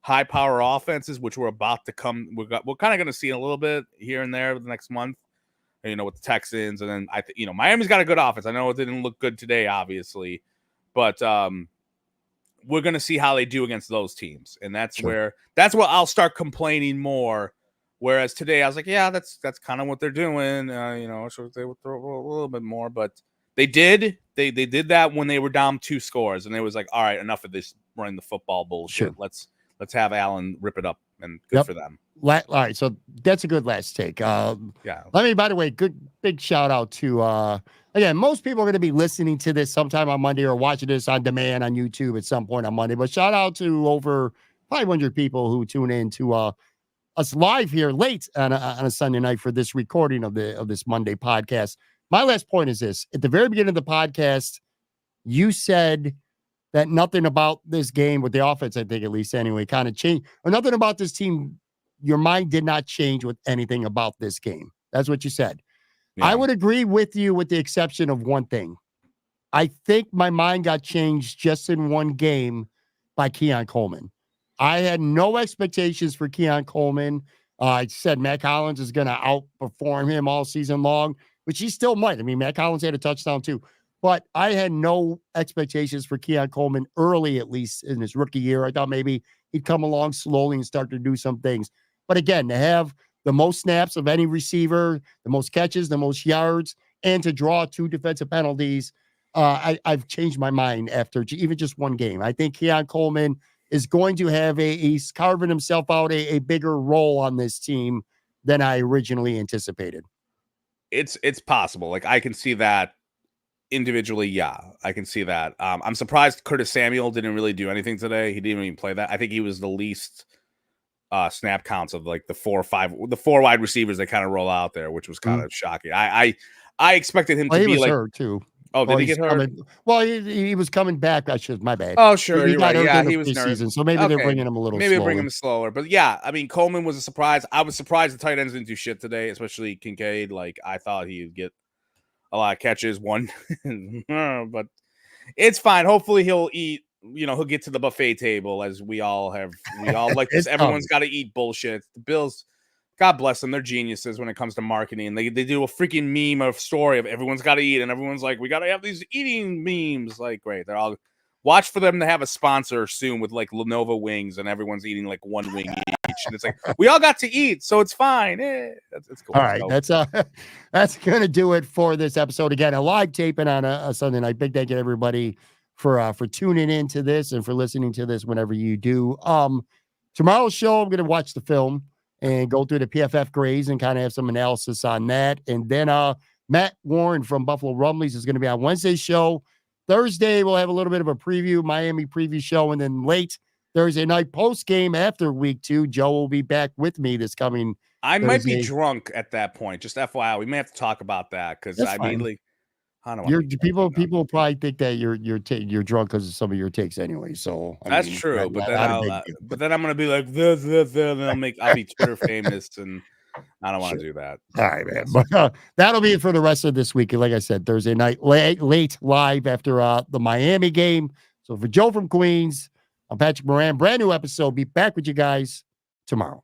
high power offenses, which we're about to come. We're kind of going to see a little bit here and there the next month, with the Texans. And then Miami's got a good offense. I know it didn't look good today, obviously, but we're going to see how they do against those teams. And that's where I'll start complaining more Whereas today I was like, yeah, that's kind of what they're doing. So they would throw a little bit more, but they did. They did that when they were down 2 scores, and it was like, all right, enough of this running the football bullshit. Sure. Let's have Allen rip it up, and good for them. All right, so that's a good last take. Yeah. Let me, by the way, big shout out to again, most people are going to be listening to this sometime on Monday or watching this on demand on YouTube at some point on Monday. But shout out to over 500 people who tune in to us live here late on a Sunday night for this recording of this Monday podcast. My last point is this: at the very beginning of the podcast, you said that nothing about this game with the offense, I think at least anyway, kind of changed, or nothing about this team. Your mind did not change with anything about this game. That's what you said. Yeah. I would agree with you with the exception of one thing. I think my mind got changed just in one game by Keon Coleman. I had no expectations for Keon Coleman. I said Matt Collins is going to outperform him all season long, which he still might. I mean, Matt Collins had a touchdown too. But I had no expectations for Keon Coleman early, at least in his rookie year. I thought maybe he'd come along slowly and start to do some things. But again, to have the most snaps of any receiver, the most catches, the most yards, and to draw 2 defensive penalties, I've changed my mind after even just one game. I think Keon Coleman is going to have he's carving himself out a bigger role on this team than I originally anticipated. It's possible. Like, I can see that individually. Yeah, I can see that. I'm surprised Curtis Samuel didn't really do anything today. He didn't even play that. I think he was the least snap counts of like the 4 wide receivers that kind of roll out there, which was kind of shocking. I expected him to be like hurt too. Oh, did he get hurt? He was coming back. My bad. Oh, sure. You're right. Yeah, he was preseason, so maybe they're bringing him a little. Maybe bring him slower. But yeah, I mean, Coleman was a surprise. I was surprised the tight ends didn't do shit today, especially Kincaid. Like, I thought he would get a lot of catches. But it's fine. Hopefully, he'll eat. He'll get to the buffet table as we all have. We all like this. Everyone's got to eat bullshit. The Bills, God bless them, they're geniuses when it comes to marketing. They do a freaking meme of story of everyone's got to eat, and everyone's like, we got to have these eating memes. Like, great. They're all watch for them to have a sponsor soon with like Lenovo wings, and everyone's eating like 1 wing each. And it's like, we all got to eat, so it's fine. That's cool. All right, that's gonna do it for this episode. Again, a live taping on a Sunday night. Big thank you to everybody for tuning into this and for listening to this whenever you do. Tomorrow's show, I'm gonna watch the film and go through the PFF grades and kind of have some analysis on that. And then Matt Warren from Buffalo Rumblies is going to be on Wednesday's show. Thursday, we'll have a little bit of a Miami preview show. And then late Thursday night post game after week 2, Joe will be back with me this coming I Thursday. Might be drunk at that point. Just FYI, we may have to talk about that because I don't know. People probably think that you're drunk because of some of your takes anyway. So that's true. But then I'm gonna be like this, and I'll be Twitter famous, and I don't want to do that. All right, man. But that'll be it for the rest of this week. And like I said, Thursday night late live after the Miami game. So for Joe from Queens, I'm Patrick Moran. Brand new episode. Be back with you guys tomorrow.